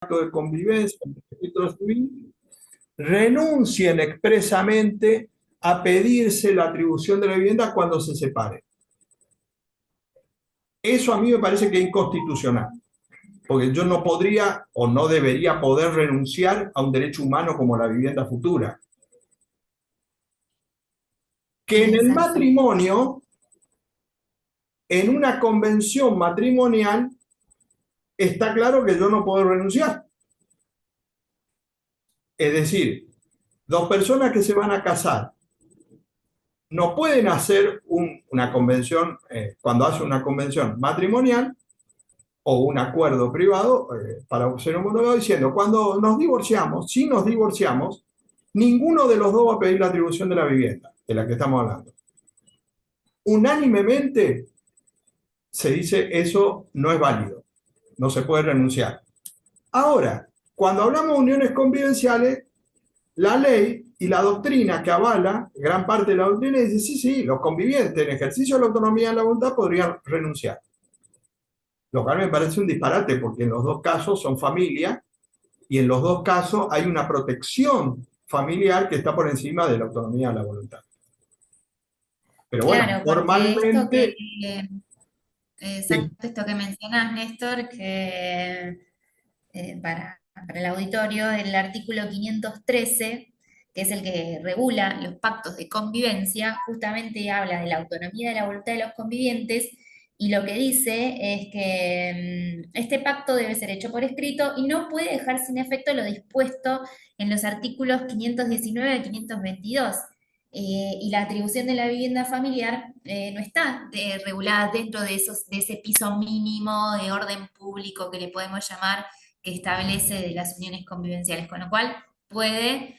de convivencia, el registro civil, renuncien expresamente a pedirse la atribución de la vivienda cuando se separe. Eso a mí me parece que es inconstitucional, porque yo no podría o no debería poder renunciar a un derecho humano como la vivienda futura. Que en el Exacto. matrimonio, en una convención matrimonial, está claro que yo no puedo renunciar. Es decir, dos personas que se van a casar no pueden hacer una convención, cuando hace una convención matrimonial o un acuerdo privado para ser homologado diciendo, cuando nos divorciamos, si nos divorciamos, ninguno de los dos va a pedir la atribución de la vivienda de la que estamos hablando. Unánimemente se dice eso no es válido, no se puede renunciar. Ahora, cuando hablamos de uniones convivenciales, la ley y la doctrina que avala, gran parte de la doctrina dice, sí, sí, los convivientes en ejercicio de la autonomía de la voluntad podrían renunciar. Lo cual me parece un disparate porque en los dos casos son familia y en los dos casos hay una protección familiar que está por encima de la autonomía de la voluntad. Pero bueno, Claro, porque normalmente, exacto, sí, esto que mencionás, Néstor, que para el auditorio, el artículo 513, que es el que regula los pactos de convivencia, justamente habla de la autonomía de la voluntad de los convivientes y lo que dice es que este pacto debe ser hecho por escrito y no puede dejar sin efecto lo dispuesto en los artículos 519 y 522. Y la atribución de la vivienda familiar no está regulada dentro de de ese piso mínimo de orden público que le podemos llamar, que establece de las uniones convivenciales, con lo cual puede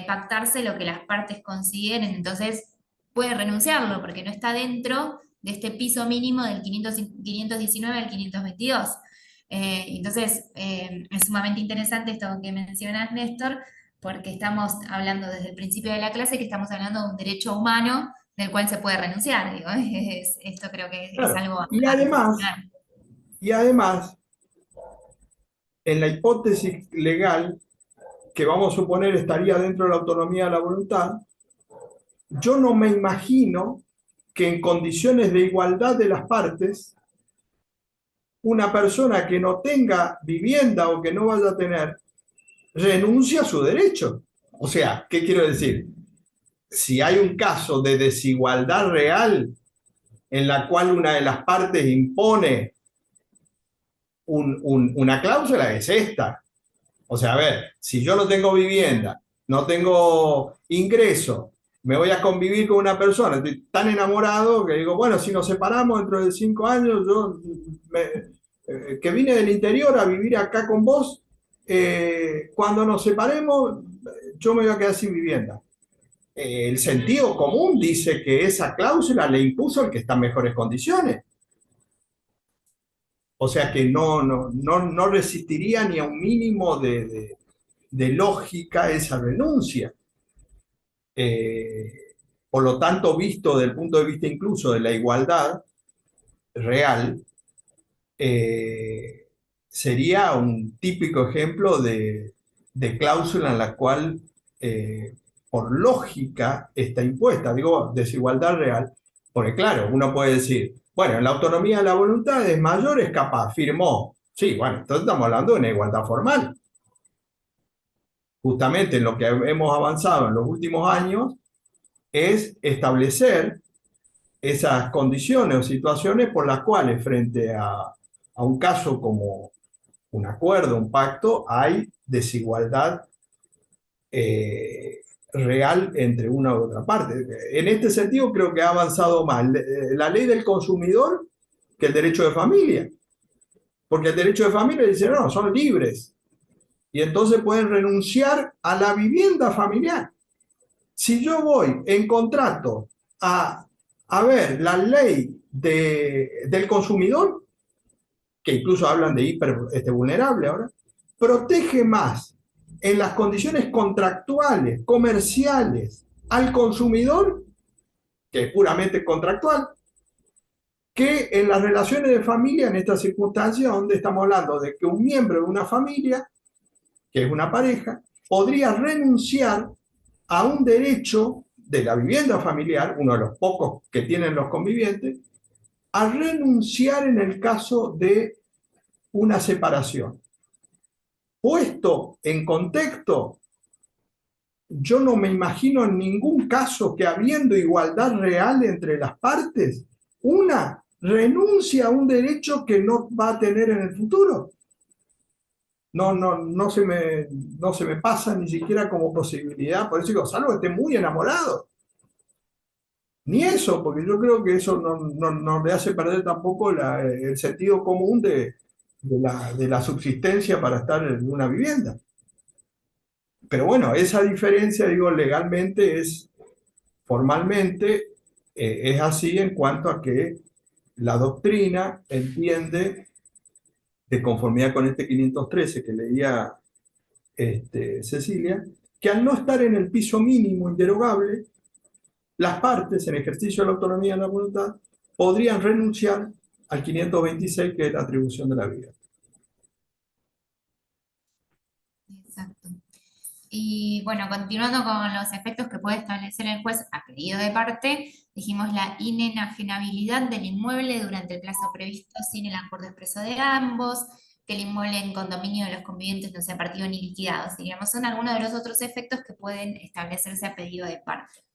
pactarse lo que las partes consideren, entonces puede renunciarlo porque no está dentro de este piso mínimo del 519 al 522. Entonces, es sumamente interesante esto que mencionas, Néstor, porque estamos hablando desde el principio de la clase que estamos hablando de un derecho humano del cual se puede renunciar. Digo, esto creo que es claro. algo Y a además, reflexionar. y además, en la hipótesis legal que vamos a suponer estaría dentro de la autonomía de la voluntad, yo no me imagino que en condiciones de igualdad de las partes, una persona que no tenga vivienda o que no vaya a tener, renuncia a su derecho. O sea, ¿qué quiero decir? Si hay un caso de desigualdad real en la cual una de las partes impone una cláusula, es esta. O sea, a ver, si yo no tengo vivienda, no tengo ingreso, me voy a convivir con una persona, estoy tan enamorado que digo, bueno, si nos separamos dentro de 5 años, que vine del interior a vivir acá con vos, cuando nos separemos, yo me voy a quedar sin vivienda. El sentido común dice que esa cláusula le impuso al que está en mejores condiciones. O sea que no resistiría ni a un mínimo de lógica esa renuncia. Eh, por lo tanto, visto desde el punto de vista incluso de la igualdad real, eh, sería un típico ejemplo de cláusula en la cual, por lógica, está impuesta. Digo, desigualdad real, porque claro, uno puede decir, bueno, la autonomía de la voluntad es mayor, es capaz, firmó. Sí, bueno, entonces estamos hablando de una igualdad formal. Justamente en lo que hemos avanzado en los últimos años es establecer esas condiciones o situaciones por las cuales frente a un caso como un acuerdo, un pacto, hay desigualdad real entre una u otra parte. En este sentido creo que ha avanzado más la ley del consumidor que el derecho de familia, porque el derecho de familia dice, no, son libres y entonces pueden renunciar a la vivienda familiar. Si yo voy en contrato a ver la ley del consumidor, que incluso hablan de hiper vulnerable ahora, protege más en las condiciones contractuales, comerciales, al consumidor, que es puramente contractual, que en las relaciones de familia, en estas circunstancias donde estamos hablando de que un miembro de una familia, que es una pareja, podría renunciar a un derecho de la vivienda familiar, uno de los pocos que tienen los convivientes, a renunciar en el caso de una separación. Puesto en contexto, yo no me imagino en ningún caso que habiendo igualdad real entre las partes, una renuncia a un derecho que no va a tener en el futuro. No se me pasa ni siquiera como posibilidad, por eso digo, salvo que esté muy enamorado. Ni eso, porque yo creo que eso no le hace perder tampoco el sentido común de la subsistencia para estar en una vivienda. Pero bueno, esa diferencia, digo, legalmente formalmente, es así en cuanto a que la doctrina entiende, de conformidad con este 513 que leía Cecilia, que al no estar en el piso mínimo inderogable, las partes, en ejercicio de la autonomía de la voluntad, podrían renunciar al 526, que es la atribución de la vida. Exacto. Y bueno, continuando con los efectos que puede establecer el juez a pedido de parte, dijimos la inenajenabilidad del inmueble durante el plazo previsto sin el acuerdo expreso de ambos, que el inmueble en condominio de los convivientes no sea partido ni liquidado. Diríamos, son algunos de los otros efectos que pueden establecerse a pedido de parte.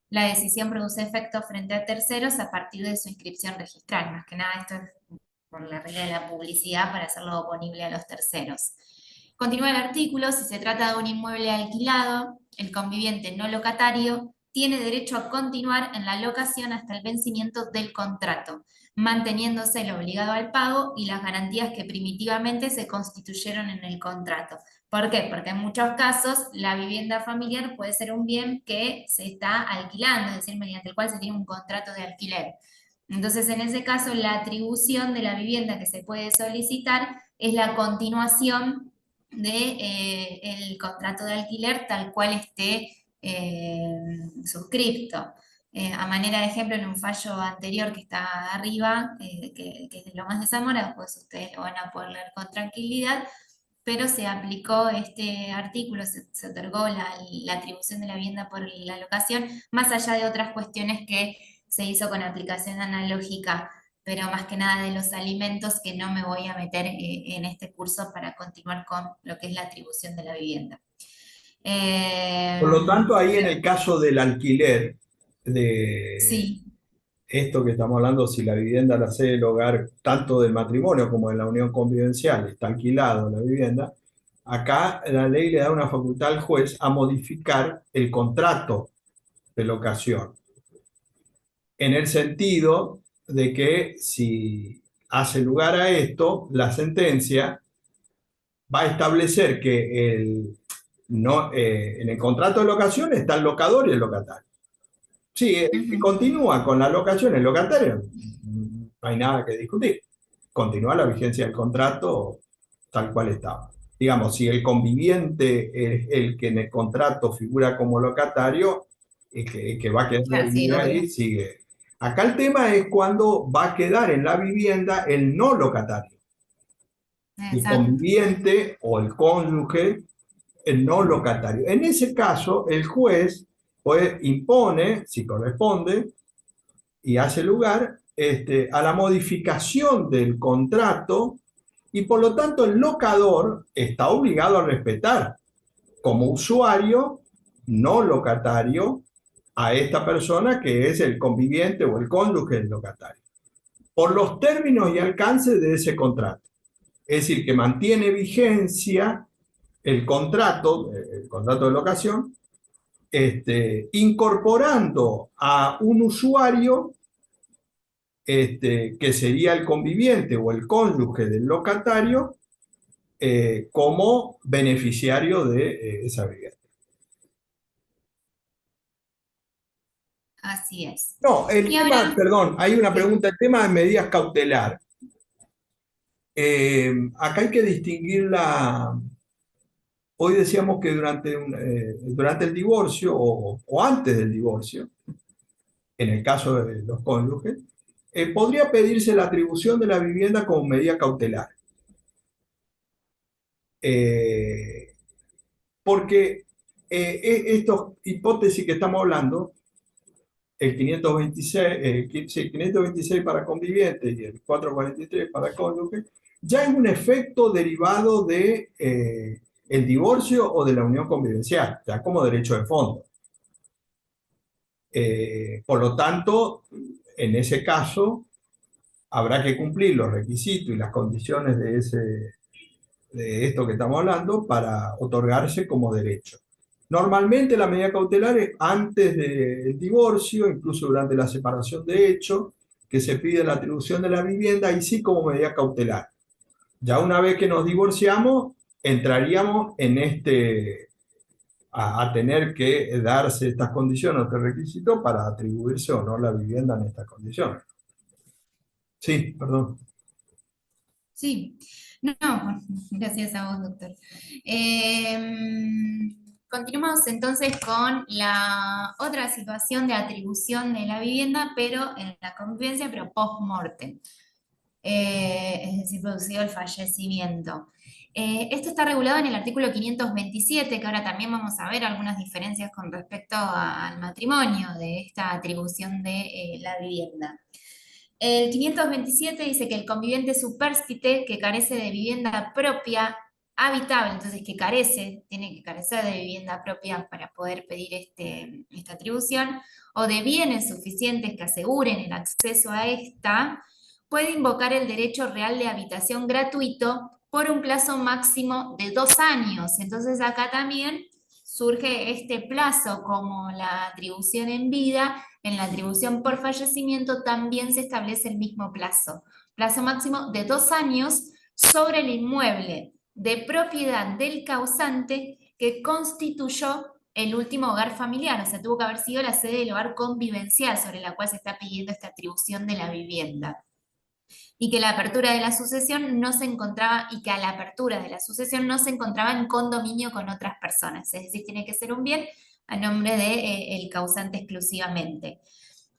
La decisión produce efectos frente a terceros a partir de su inscripción registral. Más que nada esto es por la regla de la publicidad para hacerlo oponible a los terceros. Continúa el artículo: si se trata de un inmueble alquilado, el conviviente no locatario tiene derecho a continuar en la locación hasta el vencimiento del contrato, manteniéndose el obligado al pago y las garantías que primitivamente se constituyeron en el contrato. ¿Por qué? Porque en muchos casos la vivienda familiar puede ser un bien que se está alquilando, es decir, mediante el cual se tiene un contrato de alquiler. Entonces, en ese caso, la atribución de la vivienda que se puede solicitar es la continuación del contrato de alquiler tal cual esté suscripto. A manera de ejemplo, en un fallo anterior que está arriba, que es de lo más de Zamora, pues ustedes lo van a poder leer con tranquilidad, pero se aplicó este artículo, se otorgó la atribución de la vivienda por la locación, más allá de otras cuestiones que se hizo con aplicación analógica, pero más que nada de los alimentos, que no me voy a meter en este curso para continuar con lo que es la atribución de la vivienda. Por lo tanto, ahí en Pero, el caso del alquiler, de sí. esto que estamos hablando, si la vivienda la sede del hogar, tanto del matrimonio como de la unión convivencial, está alquilado la vivienda, acá la ley le da una facultad al juez a modificar el contrato de locación, en el sentido de que si hace lugar a esto, la sentencia va a establecer que en el contrato de locación está el locador y el locatario. Sí, Ujú. continúa con la locación el locatario, no hay nada que discutir. Continúa la vigencia del contrato tal cual estaba. Digamos, si el conviviente es el que en el contrato figura como locatario, el que va a quedar Claro, sí, vivir obvio. ahí sigue. Acá el tema es cuando va a quedar en la vivienda el no locatario, el Exacto. conviviente o el cónyuge, el no locatario. En ese caso, el juez pues, impone, si corresponde, y hace lugar a la modificación del contrato, y por lo tanto el locador está obligado a respetar como usuario, no locatario, a esta persona que es el conviviente o el cónyuge del locatario, por los términos y alcances de ese contrato. Es decir, que mantiene vigencia el contrato de locación, incorporando a un usuario, que sería el conviviente o el cónyuge del locatario, como beneficiario de esa vivienda. Así es. No, el Y tema, ahora, perdón, hay una sí. pregunta, el tema de medidas cautelar. Acá hay que distinguir hoy decíamos que durante el divorcio o antes del divorcio, en el caso de los cónyuges, podría pedirse la atribución de la vivienda como medida cautelar. Eh, Porque estos hipótesis que estamos hablando, el 526, sí, 526 para convivientes y el 443 para cónyuge, ya es un efecto derivado de el divorcio o de la unión convivencial, ya como derecho de fondo. Por lo tanto, en ese caso, habrá que cumplir los requisitos y las condiciones de esto que estamos hablando para otorgarse como derecho. Normalmente la medida cautelar es antes del divorcio, incluso durante la separación de hecho, que se pide la atribución de la vivienda y sí como medida cautelar. Ya una vez que nos divorciamos, entraríamos en a tener que darse estas condiciones, este requisito para atribuirse o no la vivienda en estas condiciones. Sí, perdón. Sí, no, no, gracias a vos, doctor. Continuamos entonces con la otra situación de atribución de la vivienda, pero en la convivencia, pero post-mortem, es decir, producido el fallecimiento. Esto está regulado en el artículo 527, que ahora también vamos a ver algunas diferencias con respecto al matrimonio de esta atribución de la vivienda. El 527 dice que el conviviente supérstite que carece de vivienda propia habitable, entonces que tiene que carecer de vivienda propia para poder pedir esta atribución, o de bienes suficientes que aseguren el acceso a esta, puede invocar el derecho real de habitación gratuito por un plazo máximo de 2 años. Entonces acá también surge este plazo como la atribución en vida. En la atribución por fallecimiento también se establece el mismo plazo máximo de 2 años sobre el inmueble de propiedad del causante que constituyó el último hogar familiar, o sea, tuvo que haber sido la sede del hogar convivencial sobre la cual se está pidiendo esta atribución de la vivienda. Y que la apertura de la sucesión no se encontraba, y que a la apertura de la sucesión no se encontraba en condominio con otras personas, es decir, tiene que ser un bien a nombre de, el causante exclusivamente.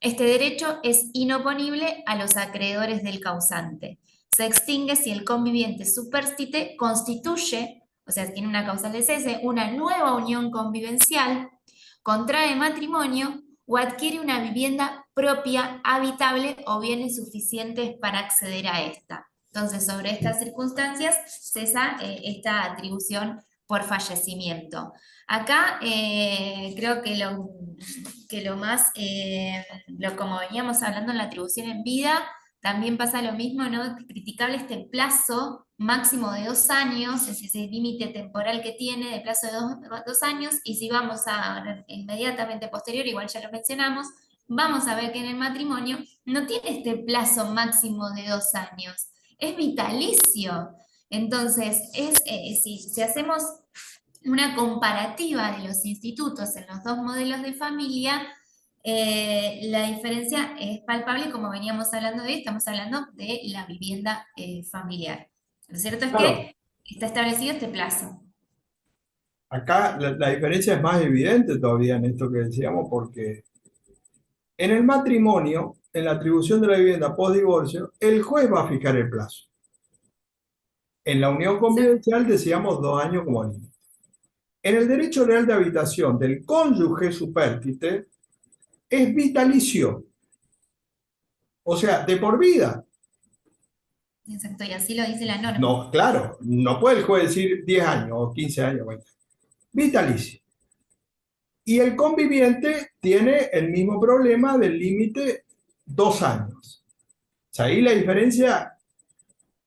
Este derecho es inoponible a los acreedores del causante. Se extingue si el conviviente supérstite constituye, o sea, tiene una causal de cese, una nueva unión convivencial, contrae matrimonio o adquiere una vivienda propia, habitable o bienes suficientes para acceder a esta. Entonces, sobre estas circunstancias cesa esta atribución por fallecimiento. Acá creo que lo más, como veníamos hablando en la atribución en vida, también pasa lo mismo, ¿no? Criticable este plazo máximo de 2 años, es ese límite temporal que tiene de plazo de 2 años, y si vamos a inmediatamente posterior, igual ya lo mencionamos, vamos a ver que en el matrimonio no tiene este plazo máximo de 2 años, es vitalicio. Entonces, si hacemos una comparativa de los institutos en los dos modelos de familia, la diferencia es palpable, como veníamos hablando de hoy, estamos hablando de la vivienda familiar. Lo cierto es Claro, que está establecido este plazo. acá la diferencia es más evidente todavía en esto que decíamos, porque en el matrimonio, en la atribución de la vivienda post divorcio, el juez va a fijar el plazo. En la unión Exacto. convivencial decíamos 2 años como límite. En el derecho real de habitación del cónyuge supérstite es vitalicio, o sea, de por vida. Exacto, y así lo dice la norma. No, claro, no puede el juez decir 10 años o 15 años, bueno, vitalicio. Y el conviviente tiene el mismo problema del límite 2 años. O sea, ahí la diferencia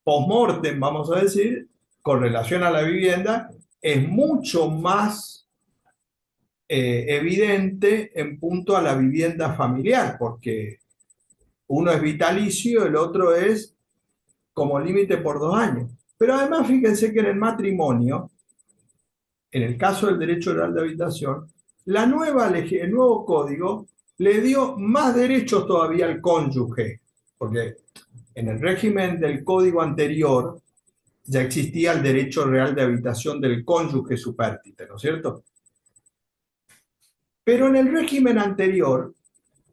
post-mortem, vamos a decir, con relación a la vivienda, es mucho más evidente en punto a la vivienda familiar, porque uno es vitalicio, el otro es como límite por 2 años. Pero además, fíjense que en el matrimonio, en el caso del derecho oral de habitación, el nuevo código le dio más derechos todavía al cónyuge, porque en el régimen del código anterior ya existía el derecho real de habitación del cónyuge supérstite, ¿no es cierto? Pero en el régimen anterior,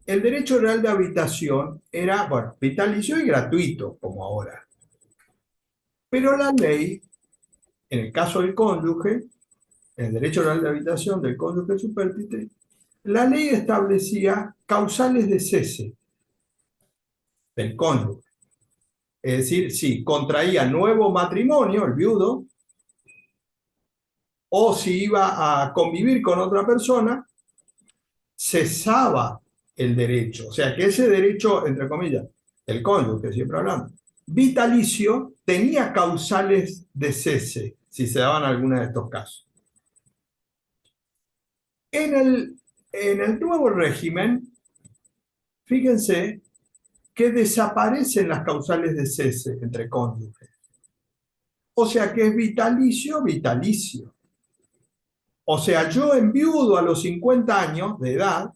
el derecho real de habitación era, bueno, vitalicio y gratuito, como ahora. Pero la ley, en el caso del cónyuge, el derecho real de habitación del cónyuge supérstite, la ley establecía causales de cese del cónyuge. Es decir, si contraía nuevo matrimonio, el viudo, o si iba a convivir con otra persona, cesaba el derecho. O sea que ese derecho, entre comillas, el cónyuge, siempre hablando, vitalicio, tenía causales de cese, si se daban alguna de estos casos. En el nuevo régimen, fíjense que desaparecen las causales de cese entre cónyuges. O sea que es vitalicio, vitalicio. O sea, yo enviudo a los 50 años de edad.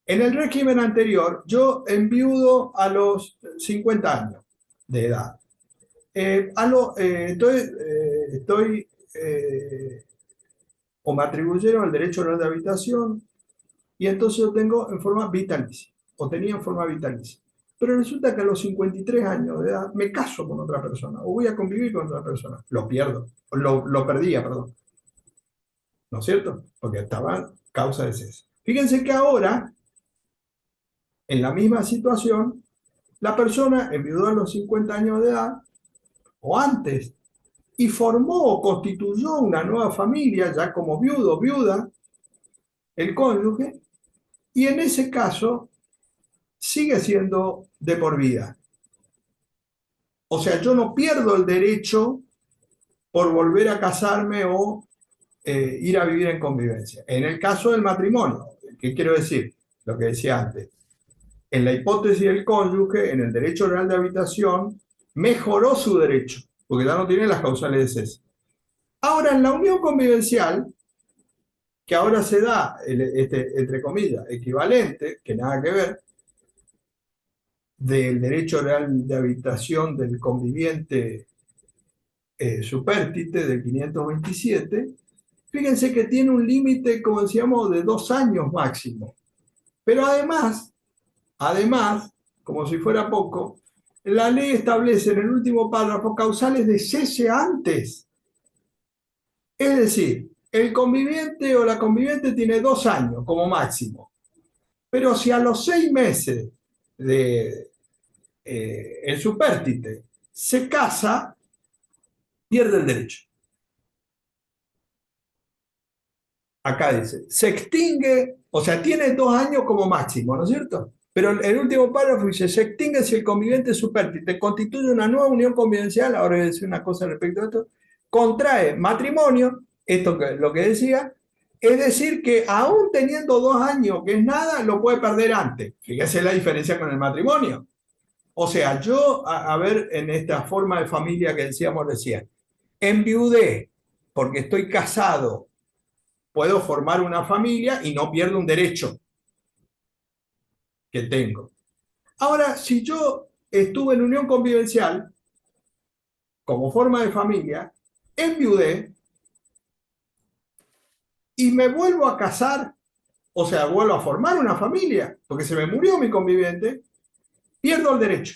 En el régimen anterior, yo enviudo a los 50 años de edad. O me atribuyeron el derecho real de habitación y entonces yo tengo en forma vitalicia, o tenía en forma vitalicia. Pero resulta que a los 53 años de edad me caso con otra persona o voy a convivir con otra persona. Lo pierdo, lo perdía, perdón. ¿No es cierto? Porque estaba causa de cese. Fíjense que ahora, en la misma situación, la persona enviudó a los 50 años de edad o antes y formó o constituyó una nueva familia ya como viudo o viuda, el cónyuge, y en ese caso sigue siendo de por vida. O sea, yo no pierdo el derecho por volver a casarme o ir a vivir en convivencia. En el caso del matrimonio, ¿qué quiero decir? Lo que decía antes. En la hipótesis del cónyuge, en el derecho real de habitación, mejoró su derecho, porque ya no tiene las causales de cese. Ahora, en la unión convivencial, que ahora se da, entre comillas, equivalente, que nada que ver, del derecho real de habitación del conviviente supérstite del 527, fíjense que tiene un límite, como decíamos, de 2 años máximo. Pero además, como si fuera poco, la ley establece en el último párrafo causales de cese antes. Es decir, el conviviente o la conviviente tiene 2 años como máximo. Pero si a los 6 meses de el supérstite se casa, pierde el derecho. Acá dice, se extingue, o sea, tiene 2 años como máximo, ¿no es cierto? Pero el último párrafo dice, se extingue si el conviviente supérstite constituye una nueva unión convivencial, ahora voy a decir una cosa respecto a esto, contrae matrimonio, esto que lo que decía, es decir, que aún teniendo 2 años, que es nada, lo puede perder antes. Fíjese la diferencia con el matrimonio. O sea, yo, a ver, en esta forma de familia que decíamos recién, enviudé porque estoy casado, puedo formar una familia y no pierdo un derecho que tengo. Ahora, si yo estuve en unión convivencial, como forma de familia, enviudé y me vuelvo a casar, o sea, vuelvo a formar una familia, porque se me murió mi conviviente, pierdo el derecho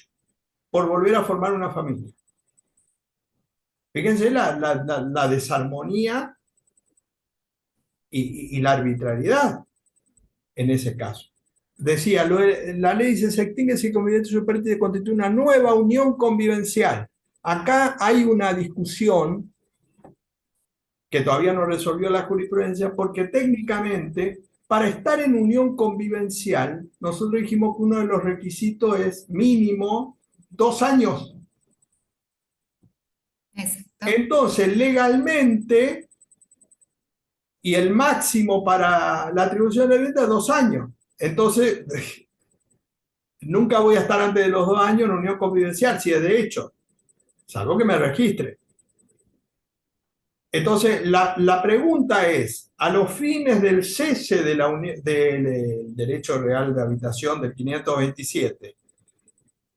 por volver a formar una familia. Fíjense la desarmonía y la arbitrariedad en ese caso. Decía, la ley dice, se extingue si el conviviente supérstite constituye una nueva unión convivencial. Acá hay una discusión que todavía no resolvió la jurisprudencia, porque técnicamente, para estar en unión convivencial, nosotros dijimos que uno de los requisitos es mínimo 2 años. Exacto. Entonces, legalmente, y el máximo para la atribución de renta es 2 años. Entonces, nunca voy a estar antes de los 2 años en unión convivencial, si es de hecho, salvo que me registre. Entonces, la pregunta es, a los fines del cese del derecho real de habitación del 527,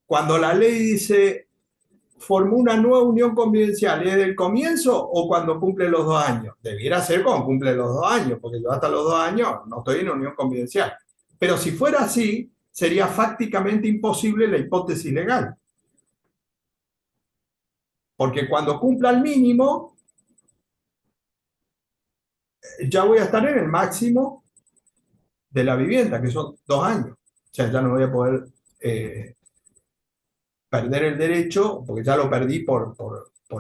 cuando la ley dice, formó una nueva unión convivencial, ¿es del comienzo o cuando cumple los 2 años? Debiera ser cuando cumple los 2 años, porque yo hasta los 2 años no estoy en unión convivencial. Pero si fuera así, sería fácticamente imposible la hipótesis legal. Porque cuando cumpla el mínimo, ya voy a estar en el máximo de la vivienda, que son 2 años. O sea, ya no voy a poder perder el derecho, porque ya lo perdí por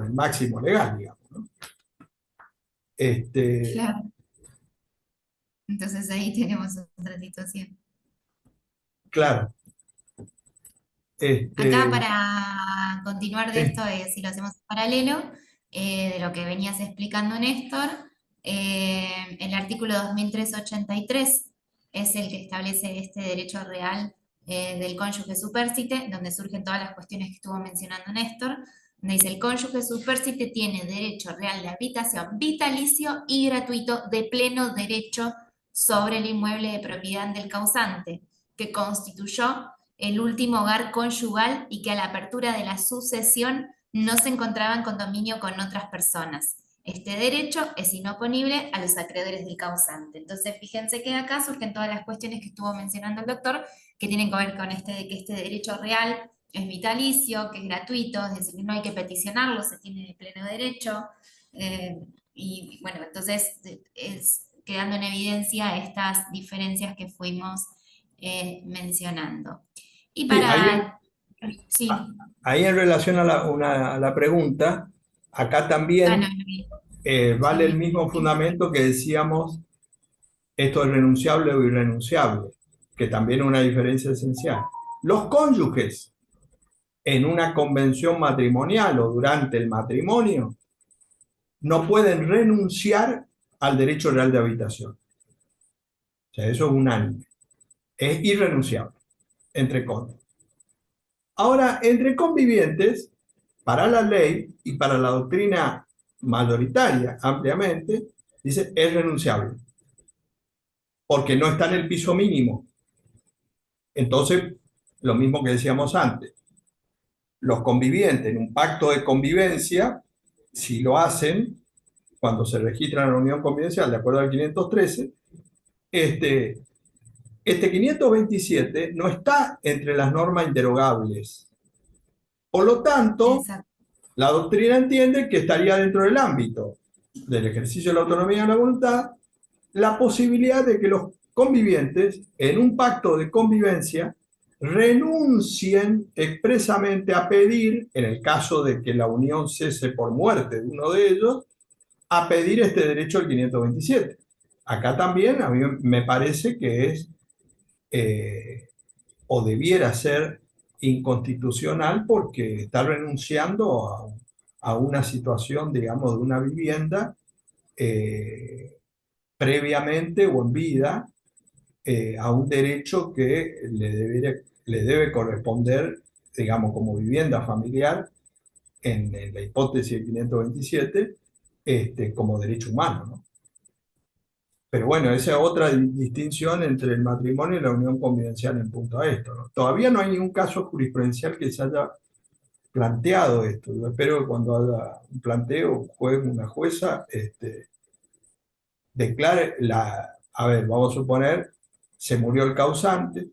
el máximo legal, digamos, ¿no? Este, Claro. Entonces ahí tenemos otra situación. claro. Acá Este, para continuar de esto, sí, si lo hacemos en paralelo, de lo que venías explicando, Néstor, el artículo 2383 es el que establece este derecho real del cónyuge supérsite, donde surgen todas las cuestiones que estuvo mencionando Néstor, donde dice: el cónyuge supérsite tiene derecho real de habitación vitalicio y gratuito de pleno derecho sobre el inmueble de propiedad del causante, que constituyó el último hogar conyugal y que a la apertura de la sucesión no se encontraba en condominio con otras personas. Este derecho es inoponible a los acreedores del causante. Entonces, fíjense que acá surgen todas las cuestiones que estuvo mencionando el doctor, que tienen que ver con de que este derecho real es vitalicio, que es gratuito, es decir, no hay que peticionarlo, se tiene de pleno derecho. eh, y bueno, entonces es quedando en evidencia estas diferencias que fuimos mencionando. Y sí, para, sí, ahí en relación a a la pregunta, acá no, también vale el sí, mismo fundamento que decíamos, esto es renunciable o irrenunciable, que también es una diferencia esencial. Los cónyuges en una convención matrimonial o durante el matrimonio no pueden renunciar al derecho real de habitación. O sea, eso es unánime. Es irrenunciable entre cónyuges. Ahora, entre convivientes, para la ley y para la doctrina mayoritaria, ampliamente, dice es renunciable, porque no está en el piso mínimo. Entonces, lo mismo que decíamos antes, los convivientes en un pacto de convivencia, si lo hacen, cuando se registra en la unión convivencial, de acuerdo al 513, este, este 527 no está entre las normas inderogables. Por lo tanto, exacto. la doctrina entiende que estaría dentro del ámbito del ejercicio de la autonomía de la voluntad la posibilidad de que los convivientes en un pacto de convivencia renuncien expresamente a pedir, en el caso de que la unión cese por muerte de uno de ellos, a pedir este derecho al 527. Acá también a mí me parece que es o debiera ser inconstitucional porque está renunciando a una situación, digamos, de una vivienda eh, previamente o en vida a un derecho que le debe corresponder, digamos, como vivienda familiar en la hipótesis del 527, como derecho humano, ¿no? Pero bueno, esa es otra distinción entre el matrimonio y la unión convivencial en punto a esto, ¿no? Todavía no hay ningún caso jurisprudencial que se haya planteado esto. Yo espero que cuando haya un planteo, un juez, una jueza, declare a ver, vamos a suponer, se murió el causante,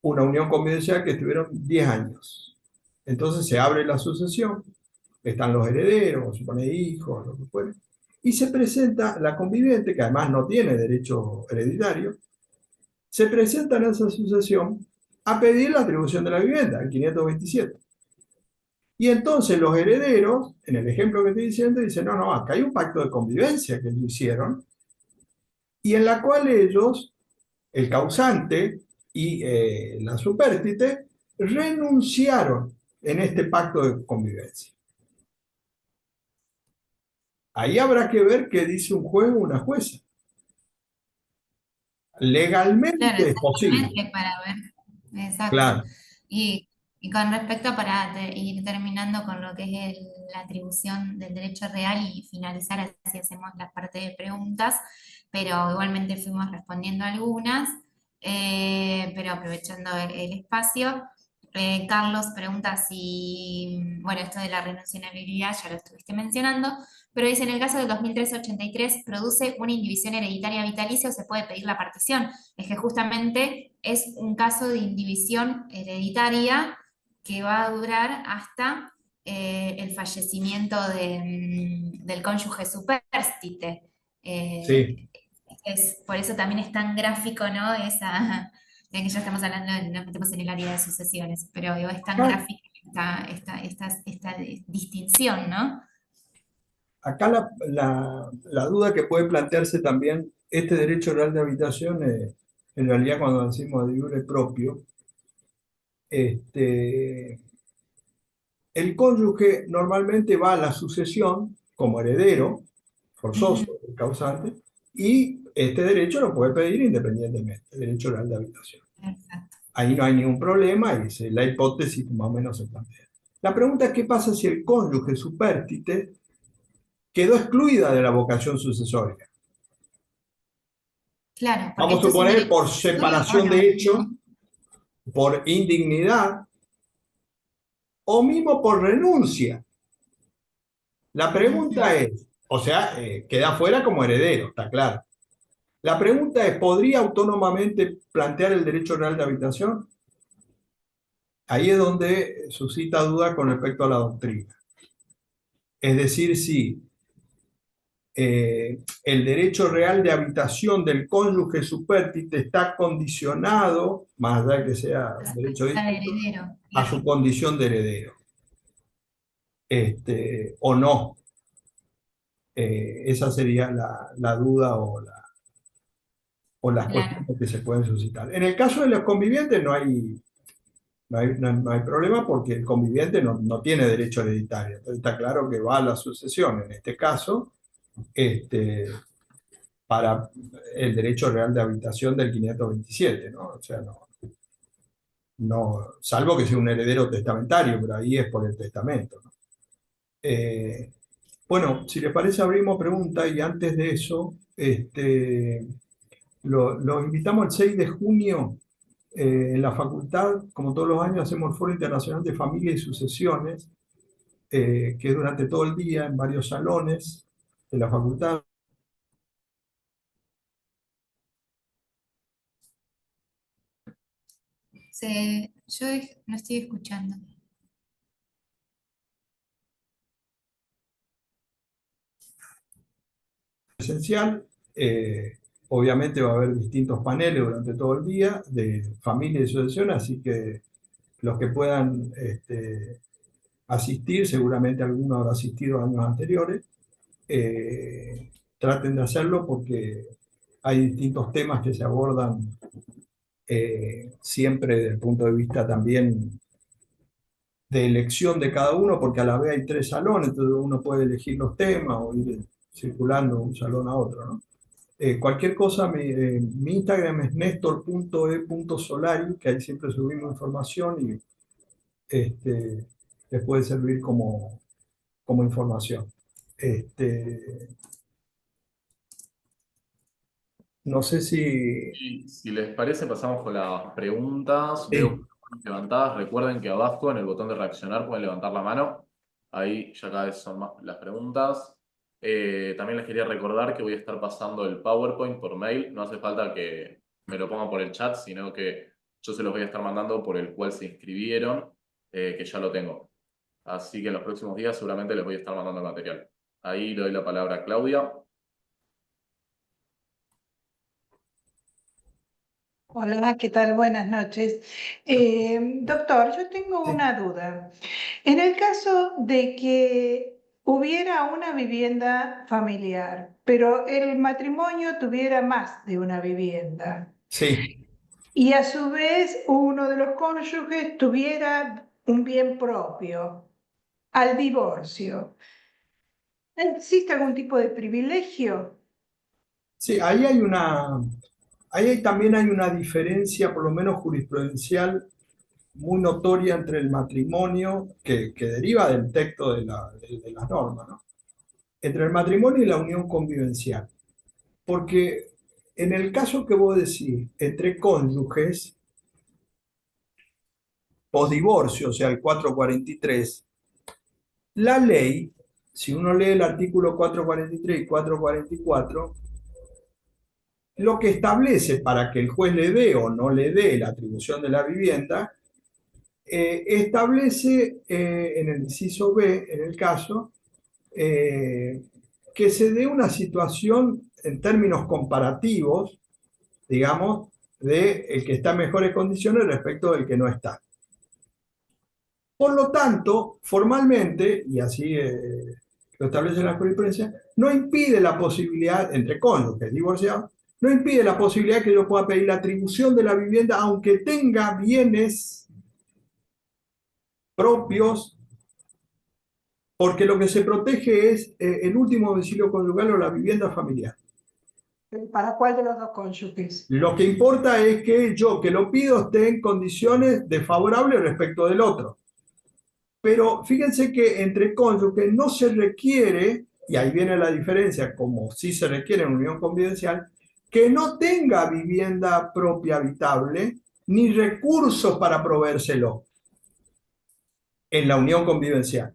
una unión convivencial que estuvieron 10 años. Entonces se abre la sucesión, están los herederos, supone hijos, lo que fuere, y se presenta la conviviente, que además no tiene derecho hereditario, se presenta en esa sucesión a pedir la atribución de la vivienda, el 527. Y entonces los herederos, en el ejemplo que estoy diciendo, dicen, no, no, acá hay un pacto de convivencia que lo hicieron, y en la cual ellos, el causante y la supérstite, renunciaron en este pacto de convivencia. Ahí habrá que ver qué dice un juez o una jueza. Claro, Legalmente es posible, exactamente, para ver, exacto. claro. Y con respecto para ir terminando con lo que es la atribución del derecho real y finalizar, así hacemos la parte de preguntas, pero igualmente fuimos respondiendo algunas, pero aprovechando el espacio. Carlos pregunta si, bueno, esto de la renunciabilidad ya lo estuviste mencionando, pero dice, en el caso del 2383, ¿produce una indivisión hereditaria vitalicia o se puede pedir la partición? Es que justamente es un caso de indivisión hereditaria que va a durar hasta el fallecimiento del cónyuge supérstite. Sí. Por eso también es tan gráfico, ¿no? Ya que ya estamos hablando, nos metemos en el área de sucesiones, pero digo, es tan Acá, gráfica esta distinción, ¿no? acá la duda que puede plantearse también, este derecho real de habitación, en realidad cuando decimos de iure propio, este, el cónyuge normalmente va a la sucesión como heredero, forzoso, Ujú. el causante, y este derecho lo puede pedir independientemente, el derecho real de habitación. Exacto. Ahí no hay ningún problema y la hipótesis más o menos se plantea. La pregunta es qué pasa si el cónyuge supérstite quedó excluida de la vocación sucesoria. Claro, porque Vamos a esto es un suponer derecho por sucesorio o separación de no. hechos, por indignidad o mismo por renuncia. La Ujú. pregunta es, o sea, queda fuera como heredero, está claro. La pregunta es, ¿podría autónomamente plantear el derecho real de habitación? Ahí es donde suscita duda con respecto a la doctrina. Es decir, si el derecho real de habitación del cónyuge supérstite está condicionado, más allá de que sea un derecho Al distinto, heredero, a claro. su condición de heredero, o no. Esa sería la duda o las Claro, cuestiones que se pueden suscitar. En el caso de los convivientes no hay problema porque el conviviente no tiene derecho hereditario. Entonces está claro que va a la sucesión, en este caso, este, para el derecho real de habitación del 527, ¿no? O sea, salvo que sea un heredero testamentario, pero ahí es por el testamento, ¿no? Eh, bueno, si les parece, abrimos preguntas y antes de eso, los invitamos el 6 de junio en la facultad, como todos los años, hacemos el Foro Internacional de Familia y Sucesiones, que es durante todo el día en varios salones de la facultad. yo no estoy escuchando. Esencial. Obviamente va a haber distintos paneles durante todo el día de familia y sucesión, así que los que puedan asistir, seguramente algunos habrán asistido años anteriores, traten de hacerlo porque hay distintos temas que se abordan siempre desde el punto de vista también de elección de cada uno, porque a la vez hay tres salones, entonces uno puede elegir los temas o ir circulando de un salón a otro, ¿no? Cualquier cosa, mi Instagram es nestor.e.solari, que ahí siempre subimos información y este, les puede servir como información. Este, no sé si... Y si les parece, pasamos con las preguntas. Veo Sí, manos levantadas. Recuerden que abajo en el botón de reaccionar pueden levantar la mano. Ahí ya cada vez son más las preguntas. También les quería recordar que voy a estar pasando el PowerPoint por mail. No hace falta que me lo pongan por el chat, sino que yo se los voy a estar mandando por el cual se inscribieron, que ya lo tengo. Así que en los próximos días seguramente les voy a estar mandando el material. Ahí le doy la palabra a Claudia. Hola, ¿qué tal? Buenas noches. Doctor, yo tengo sí, una duda. En el caso de que hubiera una vivienda familiar, pero el matrimonio tuviera más de una vivienda sí. y a su vez uno de los cónyuges tuviera un bien propio al divorcio, ¿existe algún tipo de privilegio? Sí, también hay una diferencia, por lo menos jurisprudencial, muy notoria entre el matrimonio, que deriva del texto de las normas, ¿no? Entre el matrimonio y la unión convivencial. Porque en el caso que vos decís, entre cónyuges, postdivorcio, o sea, el 443, la ley, si uno lee el artículo 443 y 444, lo que establece para que el juez le dé o no le dé la atribución de la vivienda, establece en el inciso B, en el caso, que se dé una situación en términos comparativos, digamos, de el que está en mejores condiciones respecto del que no está. Por lo tanto, formalmente, y así lo establece la jurisprudencia, no impide la posibilidad, entre cónyuges divorciados, no impide la posibilidad que yo pueda pedir la atribución de la vivienda aunque tenga bienes propios, porque lo que se protege es el último domicilio conyugal o la vivienda familiar. ¿Para cuál de los dos cónyuges? Lo que importa es que yo que lo pido esté en condiciones desfavorables respecto del otro. Pero fíjense que entre cónyuges no se requiere, y ahí viene la diferencia, como sí se requiere en unión convivencial, que no tenga vivienda propia habitable ni recursos para proveérselo en la unión convivencial.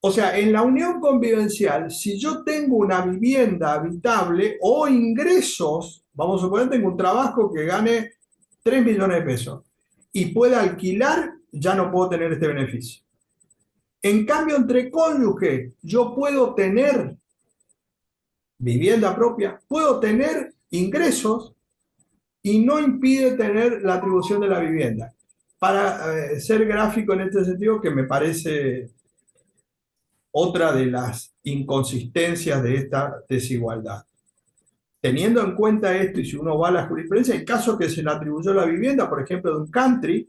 O sea, en la unión convivencial, si yo tengo una vivienda habitable o ingresos, vamos a suponer, tengo un trabajo que gane 3 millones de pesos y pueda alquilar, ya no puedo tener este beneficio. En cambio, entre cónyuges, yo puedo tener vivienda propia, puedo tener ingresos y no impide tener la atribución de la vivienda. Para ser gráfico en este sentido, que me parece otra de las inconsistencias de esta desigualdad. Teniendo en cuenta esto, y si uno va a la jurisprudencia, hay casos que se le atribuyó la vivienda, por ejemplo, de un country,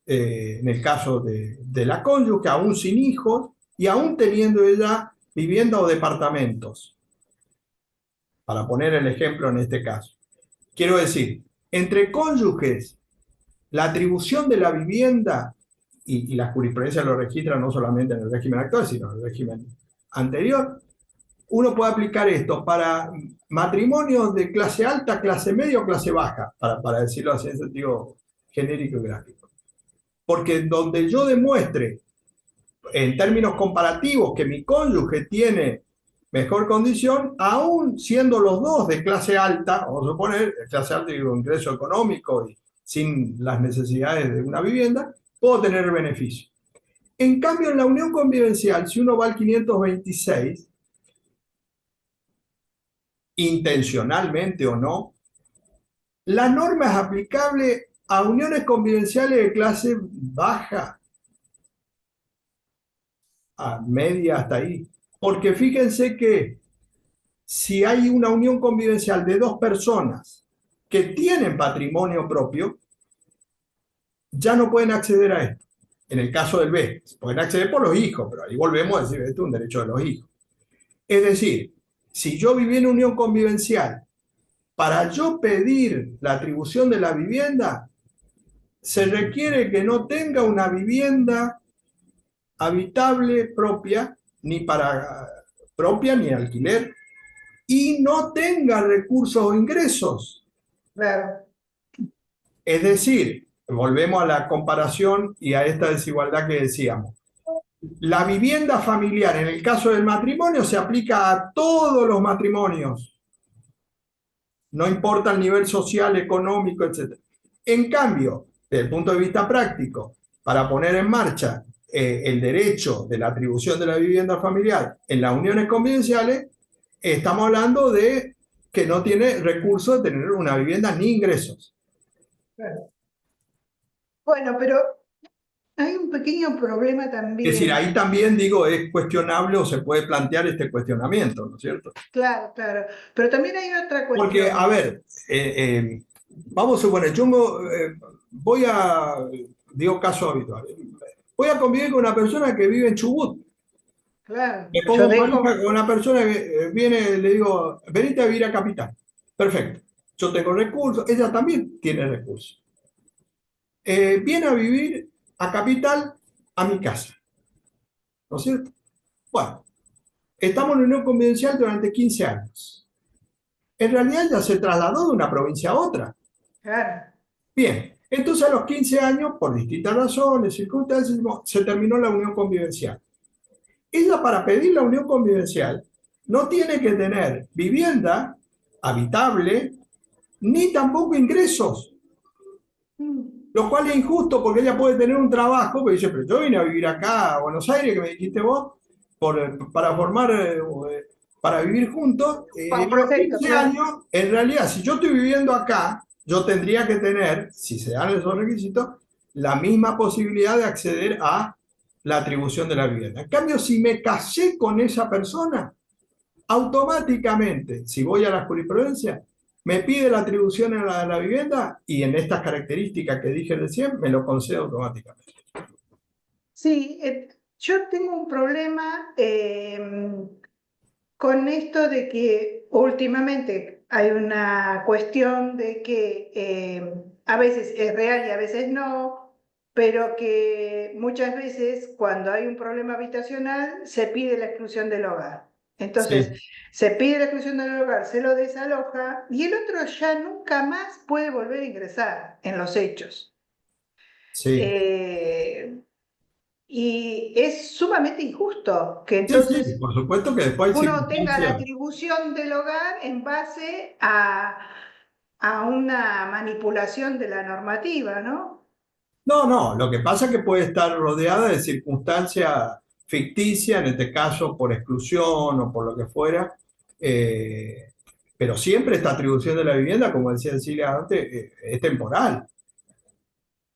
en el caso de la cónyuge, aún sin hijos, y aún teniendo ella vivienda o departamentos, para poner el ejemplo en este caso. Quiero decir, entre cónyuges, la atribución de la vivienda, y la jurisprudencia lo registra no solamente en el régimen actual, sino en el régimen anterior, uno puede aplicar esto para matrimonios de clase alta, clase media o clase baja, para decirlo así en sentido genérico y gráfico. Porque donde yo demuestre en términos comparativos que mi cónyuge tiene mejor condición, aún siendo los dos de clase alta, vamos a suponer, clase alta y ingreso económico y sin las necesidades de una vivienda, puedo tener el beneficio. En cambio, en la unión convivencial, si uno va al 526, intencionalmente o no, la norma es aplicable a uniones convivenciales de clase baja, a media hasta ahí. Porque fíjense que si hay una unión convivencial de dos personas que tienen patrimonio propio, ya no pueden acceder a esto. En el caso del B, pueden acceder por los hijos, pero ahí volvemos a decir, esto es un derecho de los hijos. Es decir, si yo viví en unión convivencial, para yo pedir la atribución de la vivienda, se requiere que no tenga una vivienda habitable propia, ni para propia ni alquiler, y no tenga recursos o ingresos. Claro. Es decir, volvemos a la comparación y a esta desigualdad que decíamos. La vivienda familiar, en el caso del matrimonio, se aplica a todos los matrimonios. No importa el nivel social, económico, etc. En cambio, desde el punto de vista práctico, para poner en marcha el derecho de la atribución de la vivienda familiar en las uniones convivenciales, estamos hablando de que no tiene recursos de tener una vivienda ni ingresos. Claro. Bueno, pero hay un pequeño problema también. Es decir, ahí también digo, es cuestionable o se puede plantear este cuestionamiento, ¿no es cierto? Claro, claro. Pero también hay otra cuestión. Porque, a ver, vamos a suponer, yo voy a, digo caso habitual, voy a convivir con una persona que vive en Chubut. Claro. Me pongo con una persona que viene, le digo, venite a vivir a Capital. Perfecto. Yo tengo recursos, ella también tiene recursos. Viene a vivir a Capital, a mi casa. ¿No es cierto? Bueno, estamos en unión convivencial durante 15 años. En realidad ya se trasladó de una provincia a otra. Claro. Bien, Entonces a los 15 años, por distintas razones, circunstancias, se terminó la unión convivencial. Ella para pedir la unión convivencial no tiene que tener vivienda habitable ni tampoco ingresos, lo cual es injusto porque ella puede tener un trabajo, pero dice, pero yo vine a vivir acá a Buenos Aires, que me dijiste vos, para formar, para vivir juntos. A los Perfecto, 15 claro. años, en realidad, si yo estoy viviendo acá, yo tendría que tener, si se dan esos requisitos, la misma posibilidad de acceder a la atribución de la vivienda. En cambio, si me casé con esa persona, automáticamente, si voy a la jurisprudencia, me pide la atribución a la vivienda y en estas características que dije recién, me lo concede automáticamente. Sí, yo tengo un problema con esto de que últimamente hay una cuestión de que a veces es real y a veces no, pero que muchas veces cuando hay un problema habitacional se pide la exclusión del hogar. Entonces, Sí, se pide la exclusión del hogar, se lo desaloja y el otro ya nunca más puede volver a ingresar en los hechos. sí. Eh, y es sumamente injusto que Sí, sí, entonces por supuesto que después hay uno tenga la circunstancias. atribución del hogar en base a una manipulación de la normativa, ¿no? No, no, lo que pasa es que puede estar rodeada de circunstancias ficticias, en este caso por exclusión o por lo que fuera, eh, pero siempre esta atribución de la vivienda, como decía Cecilia antes, es temporal.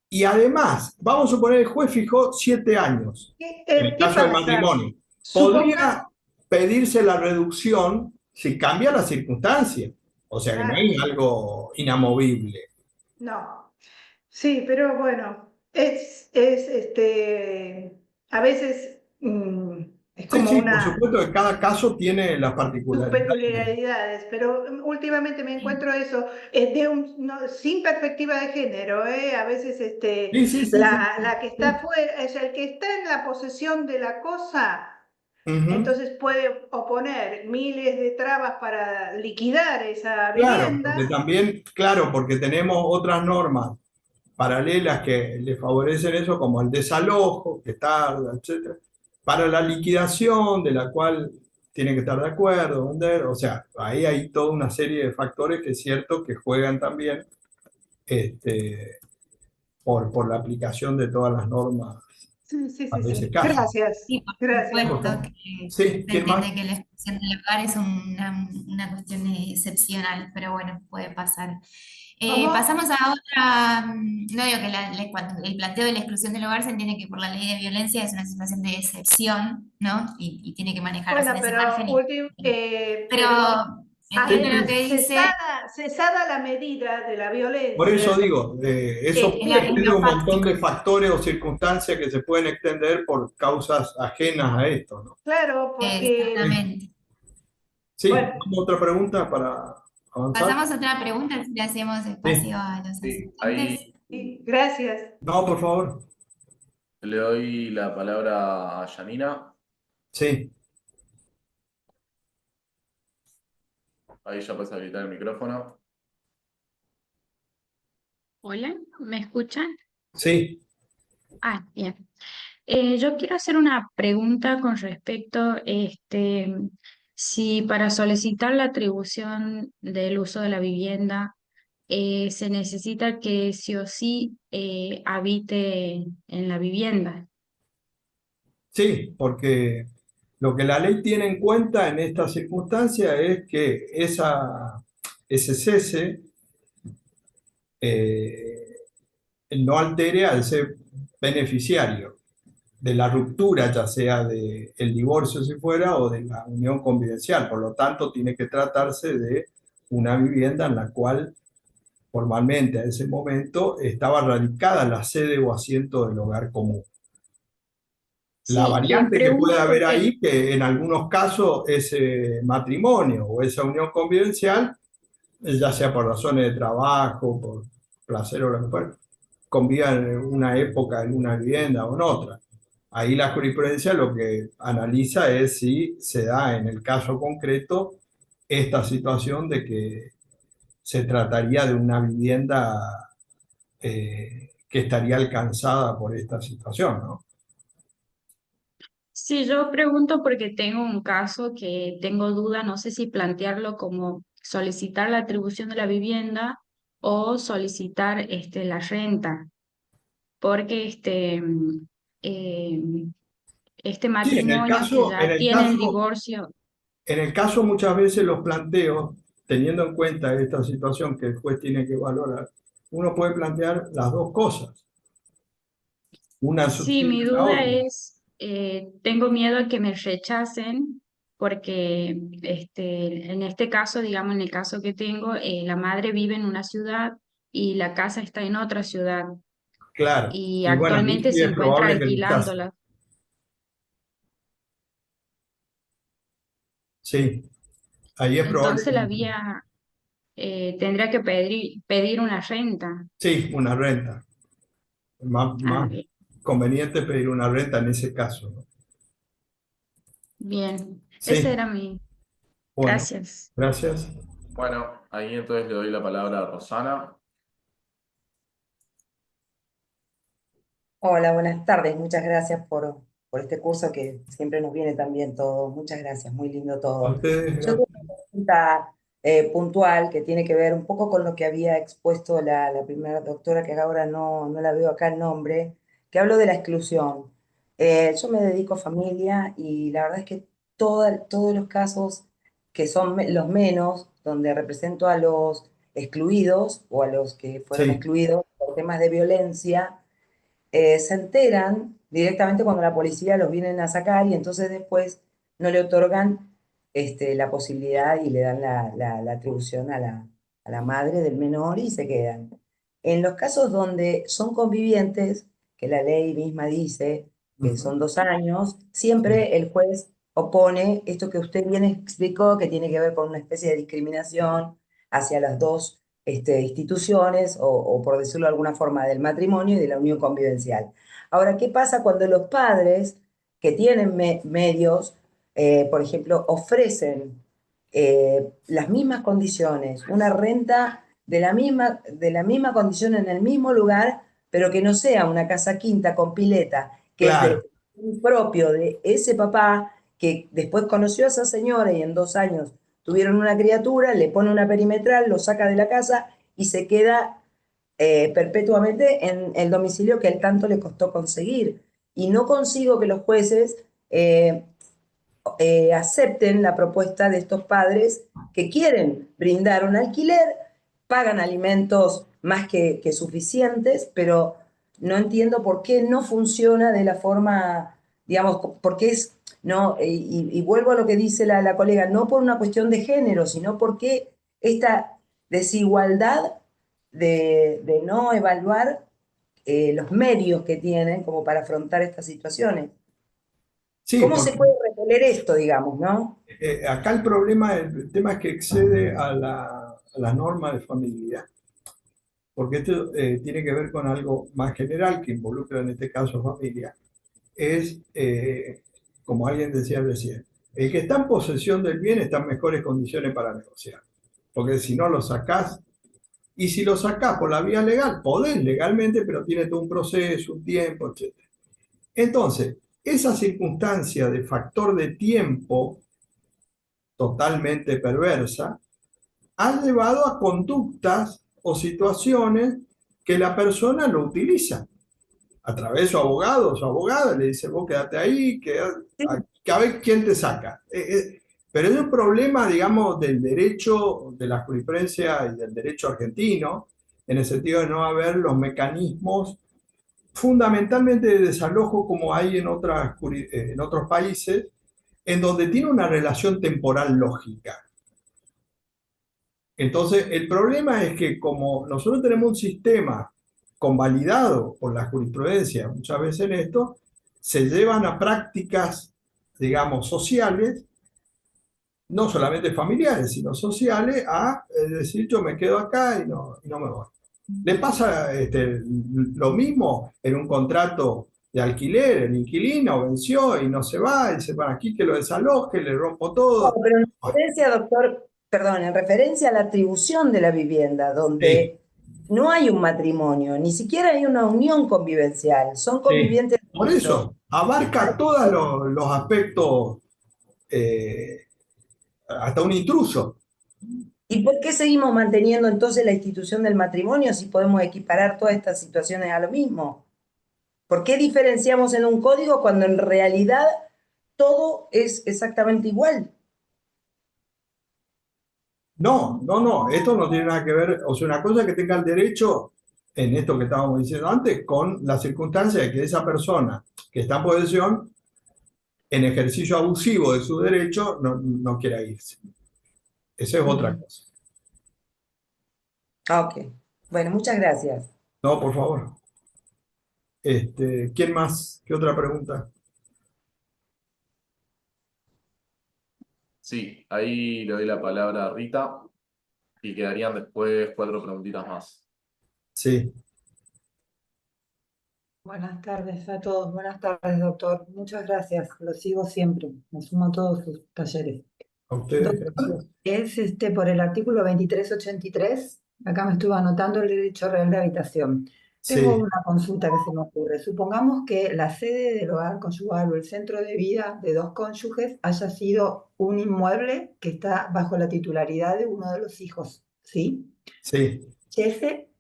Y además, vamos a suponer el juez fijó 7 años en el ¿Qué caso del pasa? matrimonio. Suponga, Podría pedirse la reducción si cambia la circunstancia. O sea que no claro, es algo inamovible. no. Sí, pero bueno, a veces es Sí, como sí, por una supuesto que cada caso tiene las sus particularidades. peculiaridades, pero últimamente me encuentro eso, sin perspectiva de género, a veces Sí, sí, sí, sí. la que está Sí. fuera, es el que está en la posesión de la cosa, Ujú. entonces puede oponer miles de trabas para liquidar esa Claro, porque vivienda. también, claro, porque tenemos otras normas paralelas que le favorecen eso, como el desalojo, que tarda, etcétera, para la liquidación, de la cual tiene que estar de acuerdo, vender, o sea, ahí hay toda una serie de factores que es cierto que juegan también este, por la aplicación de todas las normas Sí, sí, a sí, ese sí. caso. Gracias, Sí, por gracias. Por supuesto favor. que Sí, se ¿quién más? entiende que la exclusión del hogar es una cuestión excepcional, pero bueno, puede pasar. ¿Cómo? Pasamos a otra, no digo que cuando el planteo de la exclusión del hogar se entiende que por la ley de violencia es una situación de excepción, ¿no? Y tiene que manejarse Bueno, en ese margen. Pero pero Sí, entiendo lo que sí. dice, cesada la medida de la Por eso violencia, digo, eso puede es tener lo un montón fáctico. de factores o circunstancias que se pueden extender por causas ajenas a esto, ¿no? claro, porque, Sí, Exactamente. sí, bueno, ¿vamos a otra pregunta para avanzar? Pasamos a otra pregunta, si le hacemos espacio Sí, a los Sí, asistentes. ahí sí, gracias. no, por favor. le doy la palabra a Janina. Sí, Ahí ya puedes habilitar el micrófono. Hola, ¿me escuchan? sí, Ah, bien. Yo quiero hacer una pregunta con respecto, si para solicitar la atribución del uso de la vivienda se necesita que sí o sí habite en la vivienda. sí, porque lo que la ley tiene en cuenta en esta circunstancia es que ese cese eh, no altere al ser beneficiario de la ruptura, ya sea del divorcio si fuera o de la unión convivencial. Por lo tanto, tiene que tratarse de una vivienda en la cual formalmente a ese momento estaba radicada la sede o asiento del hogar común. La Sí, variante que puede pregunto haber porque ahí, que en algunos casos ese matrimonio o esa unión convivencial, ya sea por razones de trabajo, por placer o lo que fuera, convivan en una época en una vivienda o en otra. Ahí la jurisprudencia lo que analiza es si se da en el caso concreto esta situación de que se trataría de una vivienda que estaría alcanzada por esta situación, ¿no? Sí, yo pregunto porque tengo un caso que tengo duda, no sé si plantearlo como solicitar la atribución de la vivienda o solicitar la renta, porque eh, este Sí, matrimonio que ya tiene el divorcio. en el caso muchas veces los planteos, teniendo en cuenta esta situación que el juez tiene que valorar, uno puede plantear las dos cosas, una Sí, mi subsidia a la duda otra. es, tengo miedo a que me rechacen porque en este caso, digamos, en el caso que tengo, la madre vive en una ciudad y la casa está en otra ciudad Claro, y y bueno, ahí actualmente sí se es encuentra probable que lo rechacen. alquilándola. Sí, ahí es probable Entonces que la vía tendría que pedir una renta. sí, una renta. Ah, Más bien, conveniente pedir una renta en ese caso, ¿no? bien. Ese Sí, era mi. bueno, Gracias. gracias. Bueno, ahí entonces le doy la palabra a Rosana. Hola, buenas tardes. Muchas gracias por este curso que siempre nos viene tan bien todo. Muchas gracias, muy lindo A todo. ustedes, Yo tengo una pregunta puntual que tiene que ver un poco con lo que había expuesto la primera doctora, que ahora no la veo acá el nombre, que habló de la exclusión. Yo me dedico a familia y la verdad es que todos los casos que son los menos, donde represento a los excluidos o a los que fueron sí. excluidos por temas de violencia, se enteran directamente cuando la policía los vienen a sacar y entonces después no le otorgan la posibilidad y le dan la atribución a la madre del menor y se quedan. En los casos donde son convivientes, que la ley misma dice que Ujú, son 2 años, sí, siempre el juez opone esto que usted bien explicó, que tiene que ver con una especie de discriminación hacia las dos instituciones o, por decirlo de alguna forma, del matrimonio y de la unión convivencial. Ahora, ¿qué pasa cuando los padres que tienen medios, por ejemplo, ofrecen las mismas condiciones, una renta de la misma condición en el mismo lugar, pero que no sea una casa quinta con pileta, que es claro. de propio de ese papá que después conoció a esa señora y en 2 años tuvieron una criatura, le pone una perimetral, lo saca de la casa y se queda perpetuamente en el domicilio que él tanto le costó conseguir. Y no consigo que los jueces acepten la propuesta de estos padres que quieren brindar un alquiler, pagan alimentos más que suficientes, pero no entiendo por qué no funciona de la forma, digamos, porque es, no, y vuelvo a lo que dice la colega, no por una cuestión de género, sino porque esta desigualdad de no evaluar los medios que tienen como para afrontar estas situaciones. Sí, ¿Cómo se porque puede repeler esto, digamos, no? acá el problema, el tema es que excede a la norma de familia, porque esto tiene que ver con algo más general que involucra en este caso familia. Es, como alguien decía recién, el que está en posesión del bien está en mejores condiciones para negociar, porque si no lo sacás, y si lo sacás por la vía legal, podés legalmente, pero tiene todo un proceso, un tiempo, etc. Entonces, esa circunstancia de factor de tiempo totalmente perversa ha llevado a conductas o situaciones que la persona lo utiliza a través de su abogado o su abogada, le dice, vos quédate ahí, que a ver quién te saca. Pero es un problema, digamos, del derecho, de la jurisprudencia y del derecho argentino, en el sentido de no haber los mecanismos fundamentalmente de desalojo como hay en otros países, en donde tiene una relación temporal lógica. Entonces, el problema es que como nosotros tenemos un sistema convalidado por la jurisprudencia, muchas veces en esto, se llevan a prácticas, digamos, sociales, no solamente familiares, sino sociales, a decir yo me quedo acá y no me voy. Le pasa lo mismo en un contrato de alquiler, el inquilino venció y no se va, y dice, para aquí que lo desaloje, le rompo No, todo. pero en referencia, doctor, perdón, en referencia a la atribución de la vivienda, Sí, donde no hay un matrimonio, ni siquiera hay una unión convivencial, son Sí. convivientes de Por uso. eso, abarca todos los aspectos, hasta un intruso. ¿Y por qué seguimos manteniendo entonces la institución del matrimonio si podemos equiparar todas estas situaciones a lo mismo? ¿Por qué diferenciamos en un código cuando en realidad todo es exactamente igual? No, esto no tiene nada que ver, o sea, una cosa es que tenga el derecho, en esto que estábamos diciendo antes, con la circunstancia de que esa persona que está en posesión, en ejercicio abusivo de su derecho, no quiera irse. Esa es otra cosa. Ok, bueno, muchas gracias. No, por favor. ¿Quién más? ¿Qué otra pregunta? Sí, ahí le doy la palabra a Rita y quedarían después 4 preguntitas más. Sí, Buenas tardes a todos, buenas tardes, doctor. Muchas gracias, lo sigo siempre, me sumo a todos sus talleres. a ustedes, Doctor, gracias. es por el artículo 2383, acá me estuve anotando el derecho real de habitación. Tengo Sí, una consulta que se me ocurre. Supongamos que la sede del hogar conyugal o el centro de vida de dos cónyuges haya sido un inmueble que está bajo la titularidad de uno de los hijos, ¿sí? sí. Ese,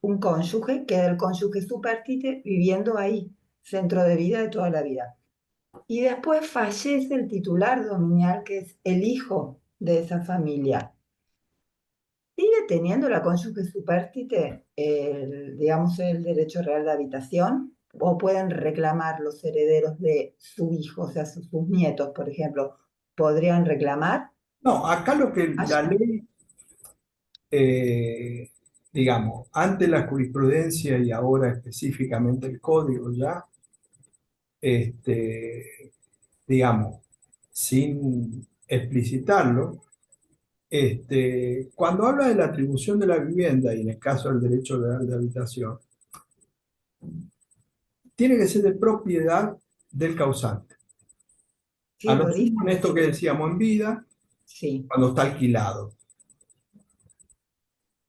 un cónyuge, queda el cónyuge supérstite viviendo ahí, centro de vida de toda la vida. Y después fallece el titular dominial, que es el hijo de esa familia. ¿Sigue teniendo la cónyuge supérstite, digamos, el derecho real de habitación? ¿O pueden reclamar los herederos de su hijo, o sea, sus nietos, por ejemplo? ¿Podrían reclamar? No, acá lo que la ley, digamos, ante la jurisprudencia y ahora específicamente el código ya, digamos, sin explicitarlo, cuando habla de la atribución de la vivienda y en el caso del derecho real de habitación, tiene que ser de propiedad del causante. Sí, A lo lo dice. sumo en esto que decíamos en vida, Sí. cuando está alquilado.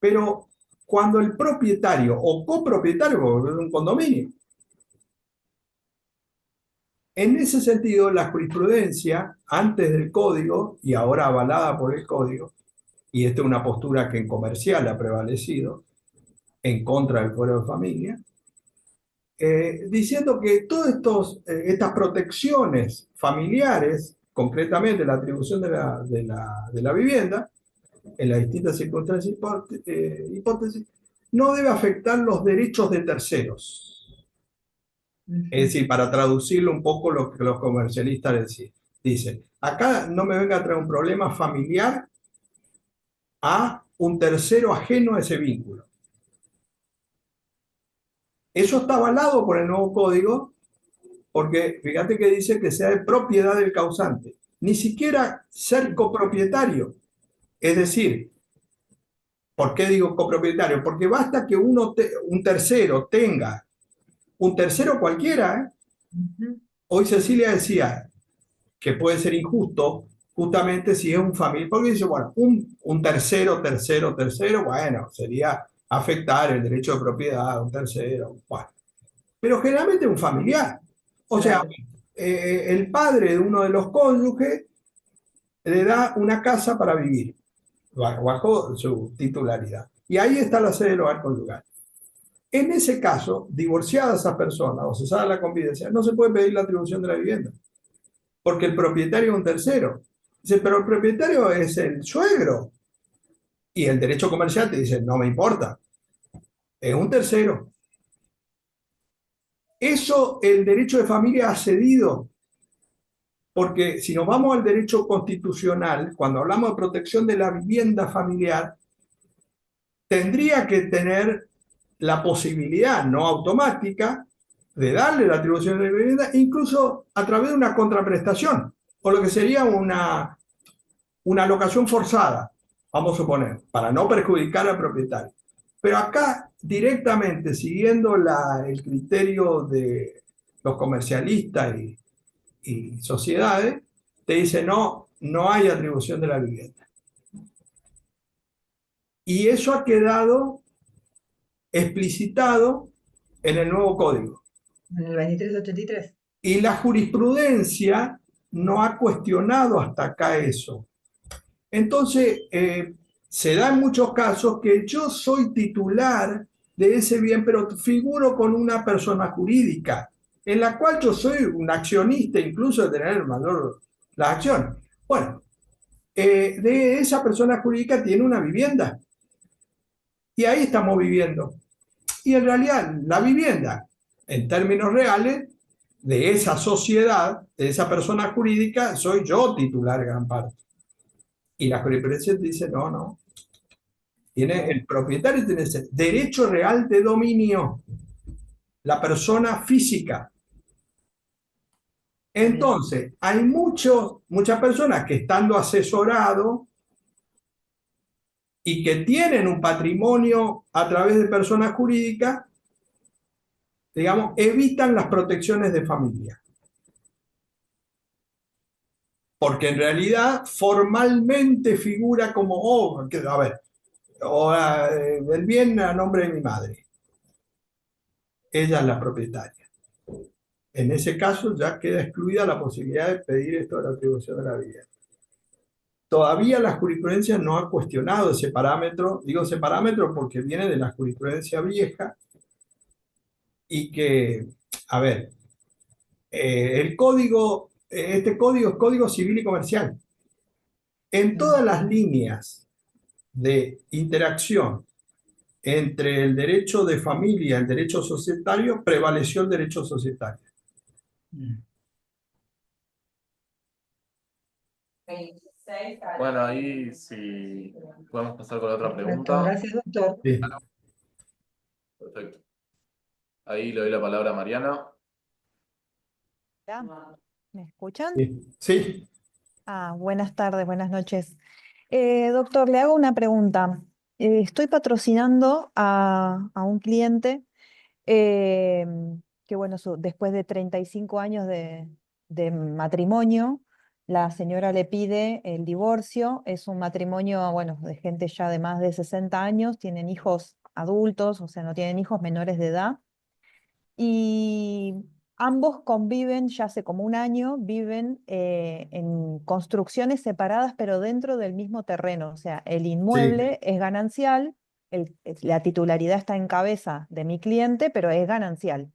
Pero cuando el propietario o copropietario, porque es un condominio, en ese sentido, la jurisprudencia, antes del código y ahora avalada por el código, y esta es una postura que en comercial ha prevalecido en contra del fuero de familia, diciendo que todas estas protecciones familiares, concretamente la atribución de la vivienda, en las distintas circunstancias hipótesis, no debe afectar los derechos de terceros. Es decir, para traducirlo un poco lo que los comercialistas dicen, acá no me venga a traer un problema familiar a un tercero ajeno a ese vínculo. Eso está avalado por el nuevo código, porque fíjate que dice que sea de propiedad del causante, ni siquiera ser copropietario. Es decir, ¿por qué digo copropietario? Porque basta que un tercero tenga, un tercero cualquiera, Hoy Cecilia decía que puede ser injusto justamente si es un familiar, porque dice, bueno, un tercero, bueno, sería afectar el derecho de propiedad a un tercero, bueno. Pero generalmente un familiar. O sea, el padre de uno de los cónyuges le da una casa para vivir, bajo su titularidad. Y ahí está la sede del hogar conyugal. En ese caso, divorciada esa persona o cesada la convivencia, no se puede pedir la atribución de la vivienda, porque el propietario es un tercero. Dice, pero el propietario es el suegro. Y el derecho comercial te dice, no me importa, es un tercero. Eso el derecho de familia ha cedido, porque si nos vamos al derecho constitucional, cuando hablamos de protección de la vivienda familiar, tendría que tener la posibilidad no automática de darle la atribución de la vivienda, incluso a través de una contraprestación, o lo que sería una locación forzada, vamos a suponer, para no perjudicar al propietario. Pero acá, directamente, siguiendo el criterio de los comercialistas y sociedades, te dice no hay atribución de la vivienda. Y eso ha quedado explicitado en el nuevo código. En el 2383. Y la jurisprudencia no ha cuestionado hasta acá eso. Entonces, se da en muchos casos que yo soy titular de ese bien, pero figuro con una persona jurídica, en la cual yo soy un accionista, incluso de tener el valor las acciones. Bueno, de esa persona jurídica tiene una vivienda. Y ahí estamos viviendo. Y en realidad, la vivienda, en términos reales, de esa sociedad, de esa persona jurídica, soy yo titular gran parte. Y la jurisprudencia dice, no, no. El propietario tiene ese derecho real de dominio, la persona física. Entonces, hay muchas personas que estando asesorado y que tienen un patrimonio a través de personas jurídicas, digamos, evitan las protecciones de familia. Porque en realidad formalmente figura como, a ver, el bien a nombre de mi madre. Ella es la propietaria. En ese caso ya queda excluida la posibilidad de pedir esto de la atribución de la vivienda. Todavía la jurisprudencia no ha cuestionado ese parámetro, digo ese parámetro porque viene de la jurisprudencia vieja y que, a ver, este código es código civil y comercial. En todas las líneas de interacción entre el derecho de familia y el derecho societario, prevaleció el derecho societario. Bueno, ahí sí podemos pasar con la otra Perfecto, pregunta. gracias, doctor. Sí, Perfecto. Ahí le doy la palabra a Mariana. ¿Me escuchan? sí, sí, Buenas tardes, buenas noches. Doctor, le hago una pregunta. Estoy patrocinando a un cliente eh, que, bueno, después de 35 años de matrimonio, la señora le pide el divorcio. Es un matrimonio, bueno, de gente ya de más de 60 años, tienen hijos adultos, o sea, no tienen hijos menores de edad. Y ambos conviven ya hace como un año, viven en construcciones separadas, pero dentro del mismo terreno. O sea, el sí, inmueble es ganancial, la titularidad está en cabeza de mi cliente, pero es ganancial.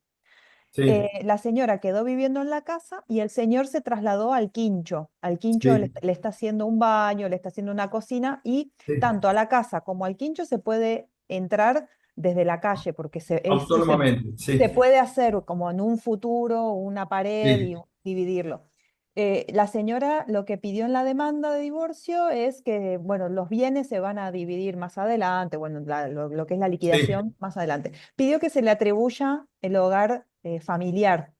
sí, La señora quedó viviendo en la casa y el señor se trasladó al quincho. Al quincho sí, le está haciendo un baño, le está haciendo una cocina y sí. tanto a la casa como al quincho se puede entrar desde la calle porque eso Autónomamente, se sí, puede hacer como en un futuro una pared y sí, dividirlo. La señora lo que pidió en la demanda de divorcio es que, bueno, los bienes se van a dividir más adelante, bueno, lo que es la sí, liquidación más adelante. Pidió que se le atribuya el hogar familiar,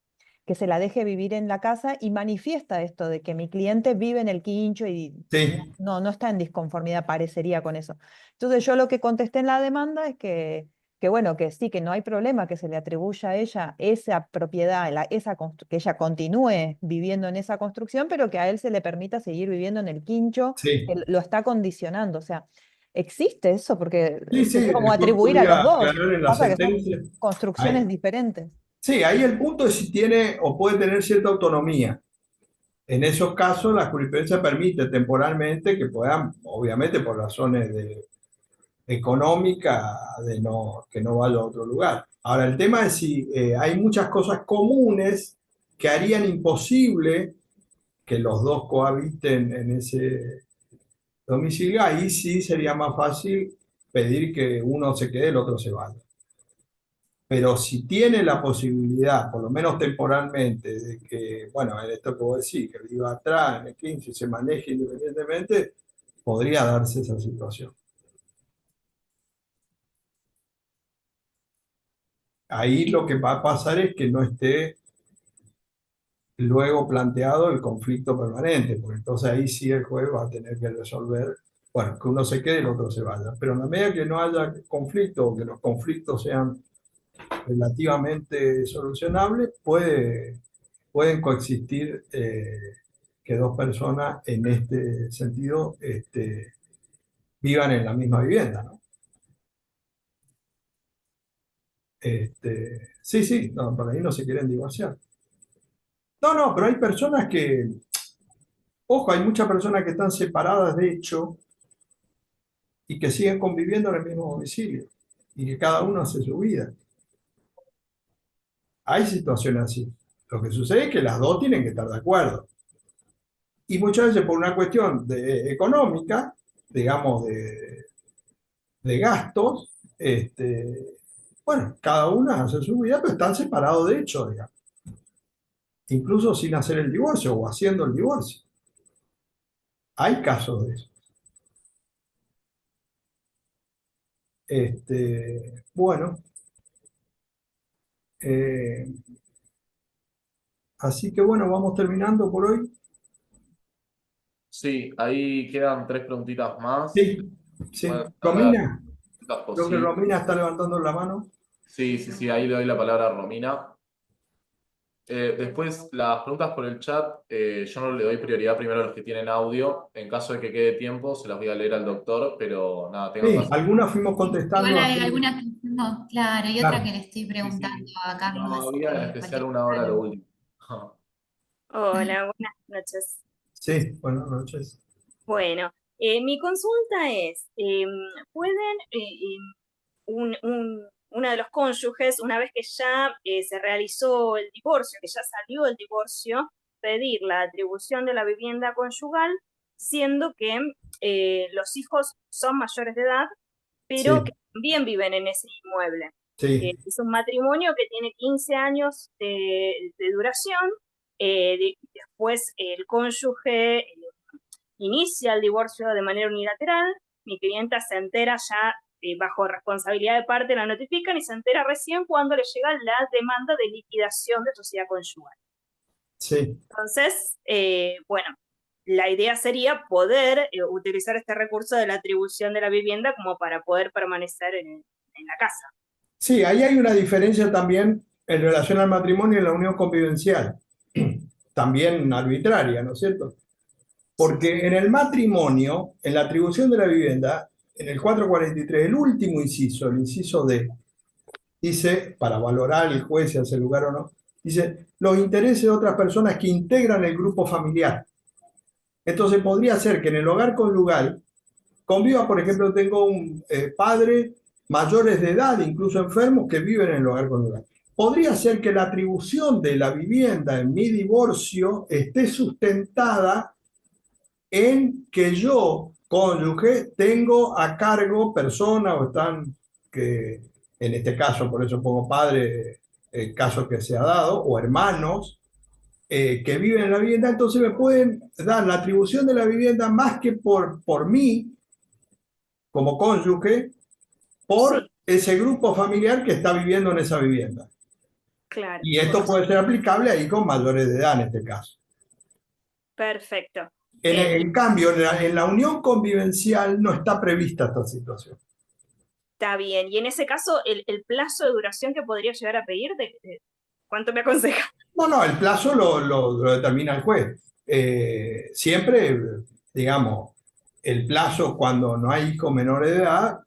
que se la deje vivir en la casa y manifiesta esto de que mi cliente vive en el quincho y sí, no está en disconformidad, parecería con eso. Entonces yo lo que contesté en la demanda es que bueno, que sí, que no hay problema que se le atribuya a ella esa propiedad, que ella continúe viviendo en esa construcción, pero que a él se le permita seguir viviendo en el quincho, que sí, lo está condicionando. O sea, existe eso, porque sí, sí, sería como después atribuir a los podría dos. aclarar en la Pasa que son sentencia. construcciones Ahí, diferentes. sí, ahí el punto es si tiene o puede tener cierta autonomía. En esos casos, la jurisprudencia permite temporalmente que puedan, obviamente por razones económicas, que no vaya a otro lugar. Ahora, el tema es si hay muchas cosas comunes que harían imposible que los dos cohabiten en ese domicilio, ahí sí sería más fácil pedir que uno se quede y el otro se vaya. Pero si tiene la posibilidad, por lo menos temporalmente, de que, bueno, en esto que vos decís, que viva atrás, en el 15, se maneje independientemente, podría darse esa situación. Ahí lo que va a pasar es que no esté luego planteado el conflicto permanente, porque entonces ahí sí el juez va a tener que resolver, bueno, que uno se quede y el otro se vaya. Pero en la medida que no haya conflicto, o que los conflictos sean relativamente solucionables, pueden coexistir que dos personas en este sentido vivan en la misma vivienda, ¿no? Sí, sí, no, por ahí no se quieren divorciar. No, no, pero hay personas que, ojo, hay muchas personas que están separadas de hecho y que siguen conviviendo en el mismo domicilio y que cada uno hace su vida. Hay situaciones así. Lo que sucede es que las dos tienen que estar de acuerdo. Y muchas veces por una cuestión económica, digamos, de gastos, bueno, cada una hace su vida, pero están separados de hecho, digamos. Incluso sin hacer el divorcio o haciendo el divorcio. Hay casos de eso. Bueno, eh, así que bueno, vamos terminando por hoy. Sí, ahí quedan 3 preguntitas más. Sí, sí. Pueden hacer las Romina, preguntas creo que posibles. Romina está levantando la mano. Sí, sí, sí, ahí le doy la palabra a Romina. Después, las preguntas por el chat, yo no le doy prioridad primero a los que tienen audio. En caso de que quede tiempo, se las voy a leer al doctor, pero nada, tengan Sí, paciencia. algunas fuimos contestando Igual hay así. algunas que no, claro, y otra Claro, que le estoy Sí, preguntando sí. a Carlos, Todavía, en especial cualquier una cosa hora lo lo- último. Hola, buenas noches. sí, buenas noches. Bueno, mi consulta es, ¿pueden uno de los cónyuges, una vez que ya se realizó el divorcio, que ya salió el divorcio, pedir la atribución de la vivienda conyugal, siendo que los hijos son mayores de edad, pero que Sí, también viven en ese inmueble? sí, Es un matrimonio que tiene 15 años de duración, después el cónyuge inicia el divorcio de manera unilateral, mi clienta se entera ya bajo responsabilidad de parte, la notifican y se entera recién cuando le llega la demanda de liquidación de sociedad conyugal. sí. Entonces, bueno, la idea sería poder utilizar este recurso de la atribución de la vivienda como para poder permanecer en la casa. Sí, ahí hay una diferencia también en relación al matrimonio y la unión convivencial, también arbitraria, ¿no es cierto? Porque en el matrimonio, en la atribución de la vivienda, en el 443, el último inciso, el inciso D, dice, para valorar el juez si hace lugar o no, dice, los intereses de otras personas que integran el grupo familiar. Entonces podría ser que en el hogar conyugal conviva, por ejemplo, tengo un padre mayores de edad, incluso enfermos, que viven en el hogar conyugal. Podría ser que la atribución de la vivienda en mi divorcio esté sustentada en que yo, cónyuge, tengo a cargo personas o están, que en este caso, por eso pongo padre, el caso que se ha dado, o hermanos, que viven en la vivienda, entonces me pueden dar la atribución de la vivienda más que por mí, como cónyuge, por Sí, ese grupo familiar que está viviendo en esa vivienda. claro. Y esto puede ser aplicable a hijos mayores de edad en este caso. Perfecto. Y En cambio, en la unión convivencial no está prevista esta situación. está bien. Y en ese caso, el plazo de duración que podría llegar a pedir, ¿cuánto me aconseja? No, no, el plazo lo determina el juez. Siempre, digamos, el plazo cuando no hay hijos menores de edad,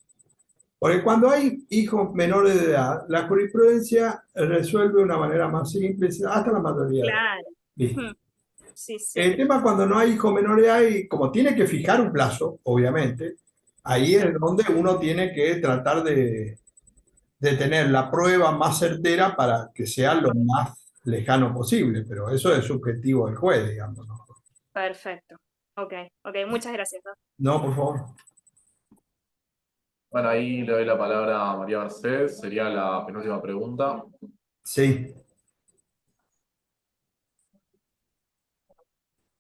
porque cuando hay hijos menores de edad, la jurisprudencia resuelve de una manera más simple hasta la mayoría de edad. Claro. ¿Viste? Ujú. Sí, sí, El tema cuando no hay hijos menores de edad, y como tiene que fijar un plazo, obviamente, ahí sí. es donde uno tiene que tratar de tener la prueba más certera para que sea lo más lejano posible, pero eso es subjetivo del juez, digamos, ¿no? Perfecto. Ok, ok, muchas gracias, ¿no? No, por favor. Bueno, ahí le doy la palabra a María Mercedes, sería la penúltima pregunta. Sí,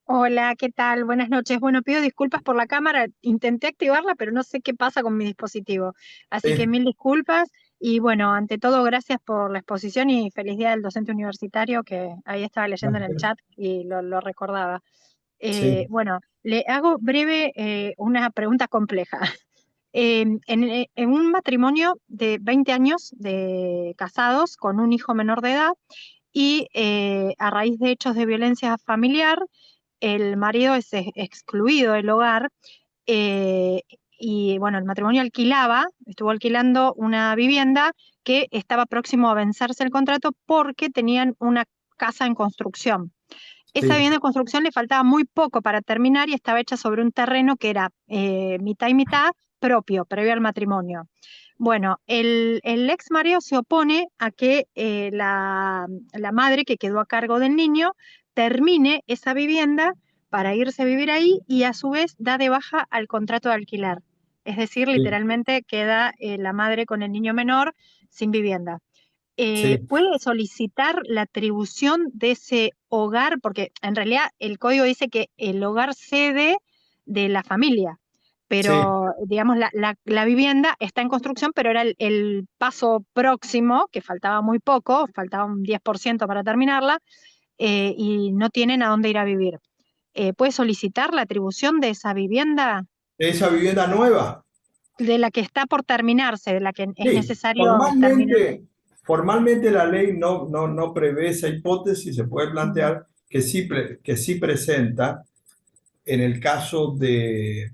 Hola, ¿qué tal? Buenas noches. Bueno, pido disculpas por la cámara. Intenté activarla, pero no sé qué pasa con mi dispositivo. Así que sí, mil disculpas. Y bueno, ante todo, gracias por la exposición y feliz día del docente universitario, que ahí estaba leyendo en el gracias. chat y lo recordaba. Sí, Bueno, le hago breve una pregunta compleja. En un matrimonio de 20 años de casados con un hijo menor de edad y a raíz de hechos de violencia familiar, el marido es excluido del hogar, eh, y bueno, el matrimonio estuvo alquilando una vivienda que estaba próximo a vencerse el contrato porque tenían una casa en construcción. Esa Sí, vivienda en construcción le faltaba muy poco para terminar y estaba hecha sobre un terreno que era mitad y mitad propio, previo al matrimonio. Bueno, el ex marido se opone a que la madre que quedó a cargo del niño termine esa vivienda para irse a vivir ahí y a su vez da de baja al contrato de alquiler. Es decir, sí, literalmente queda la madre con el niño menor sin vivienda. sí. Puede solicitar la atribución de ese hogar, porque en realidad el código dice que el hogar sede de la familia, Sí, pero digamos la vivienda está en construcción, pero era el paso próximo, que faltaba muy poco, faltaba un 10% para terminarla, y no tienen a dónde ir a vivir. ¿Puede solicitar la atribución de esa vivienda, esa vivienda nueva. de la que está por terminarse, de la que es Sí, necesario terminar? formalmente la ley no prevé esa hipótesis, se puede Mm, plantear que sí presenta en el caso de,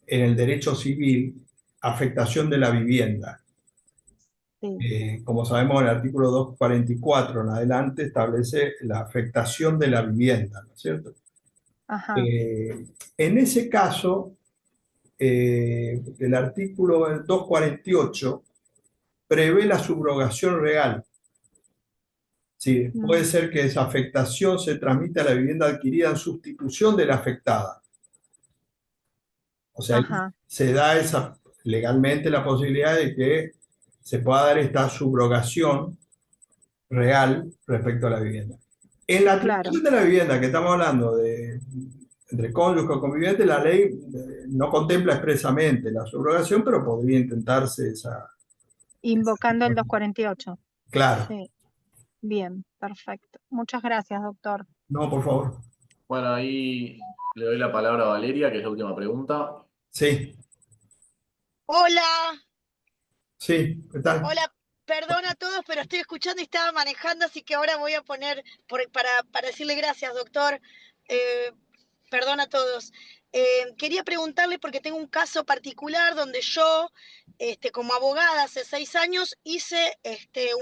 en el derecho civil, afectación de la vivienda. sí, Como sabemos, el artículo 244 en adelante establece la afectación de la vivienda, ¿no es cierto? ajá, En ese caso, el artículo 248 prevé la subrogación real. Sí, puede mm, ser que esa afectación se transmita a la vivienda adquirida en sustitución de la afectada. O sea, ahí ajá, se da legalmente la posibilidad de que se pueda dar esta subrogación real respecto a la vivienda. En la claro. atribución de la vivienda que estamos hablando entre cónyuge o conviviente, la ley no contempla expresamente la subrogación, pero podría intentarse esa Invocando el situación. 248. Claro, Sí, bien, perfecto. Muchas gracias, doctor. no, por favor. Bueno, ahí le doy la palabra a Valeria, que es la última pregunta. Sí, Hola, sí, ¿qué tal? hola, perdón a todos, pero estoy escuchando y estaba manejando, así que ahora voy a poner para decirle gracias, doctor. Eh, perdón a todos. Quería preguntarle porque tengo un caso particular donde yo, como abogada hace 6 años, hice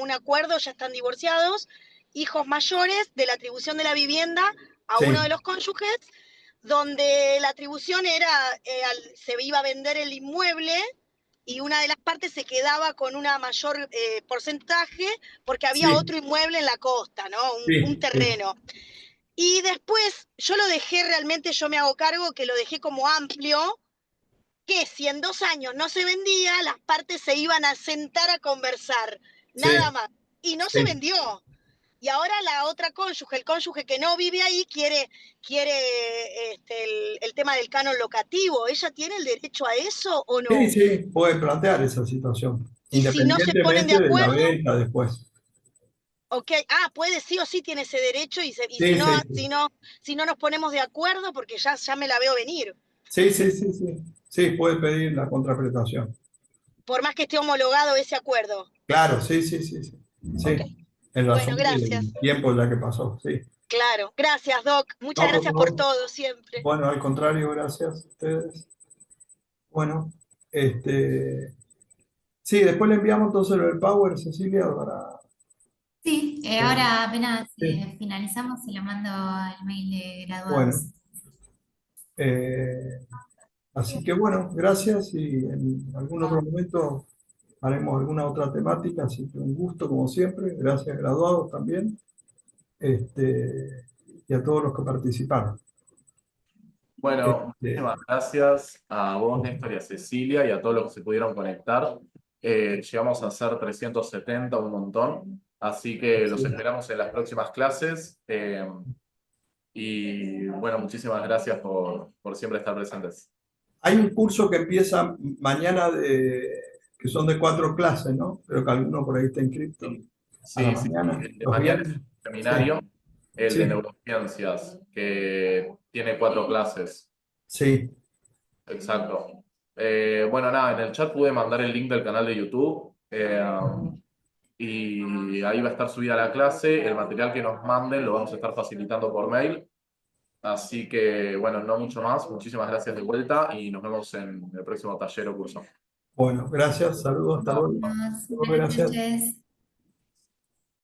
un acuerdo, ya están divorciados, hijos mayores, de la atribución de la vivienda a uno de Sí, los cónyuges, donde la atribución era, se iba a vender el inmueble y una de las partes se quedaba con una mayor porcentaje porque había sí, otro inmueble en la costa, ¿no? Un sí, sí, terreno. Y después yo lo dejé realmente, yo me hago cargo que lo dejé como amplio, que si en 2 años no se vendía, las partes se iban a sentar a conversar, nada sí, más. Y no se sí. vendió. Y ahora la otra cónyuge, el cónyuge que no vive ahí, quiere el tema del canon locativo. ¿Ella tiene el derecho a eso o Sí, no? sí, puede plantear esa situación, Y si no se ponen de independientemente de la acuerdo, venta después. ok, puede sí o sí tiene ese derecho y Sí, si no, sí, si sí, no, si no nos ponemos de acuerdo, porque ya me la veo venir. sí, sí, sí, sí, sí, puede pedir la contraprestación. Por más que esté homologado ese acuerdo. Claro, sí, sí, sí, sí, Ok, sí, en bueno, razón del gracias. tiempo ya que pasó, sí. Claro, gracias, Doc. Muchas No, por gracias por favor. todo siempre. Bueno, al contrario, gracias a ustedes. Bueno, sí, después le enviamos entonces el Power, Cecilia, para... Sí, eh, ahora apenas sí, finalizamos y lo mando al mail de bueno. graduados. eh, Así que bueno, gracias y en algún otro momento haremos alguna otra temática, así que un gusto como siempre, gracias graduados también, y a todos los que participaron. Bueno, Este, muchísimas gracias a vos, Néstor, y a Cecilia, y a todos los que se pudieron conectar. Llegamos a ser 370, un montón. Así que los sí. esperamos en las próximas clases. Y bueno, muchísimas gracias por siempre estar presentes. Hay un curso que empieza mañana que son de 4 clases, ¿no? Creo que alguno por ahí está inscrito a la Sí, sí, sí. mañana, El de los mañana es viernes. un Sí, seminario, el de sí, neurociencias, que tiene 4 clases. sí, Exacto. Bueno, nada, en el chat pude mandar el link del canal de YouTube. Y ahí va a estar subida la clase. El material que nos manden lo vamos a estar facilitando por mail. Así que, bueno, no mucho más. Muchísimas gracias de vuelta y nos vemos en el próximo taller o curso. Bueno, gracias, saludos, hasta luego. Buenas Gracias. noches.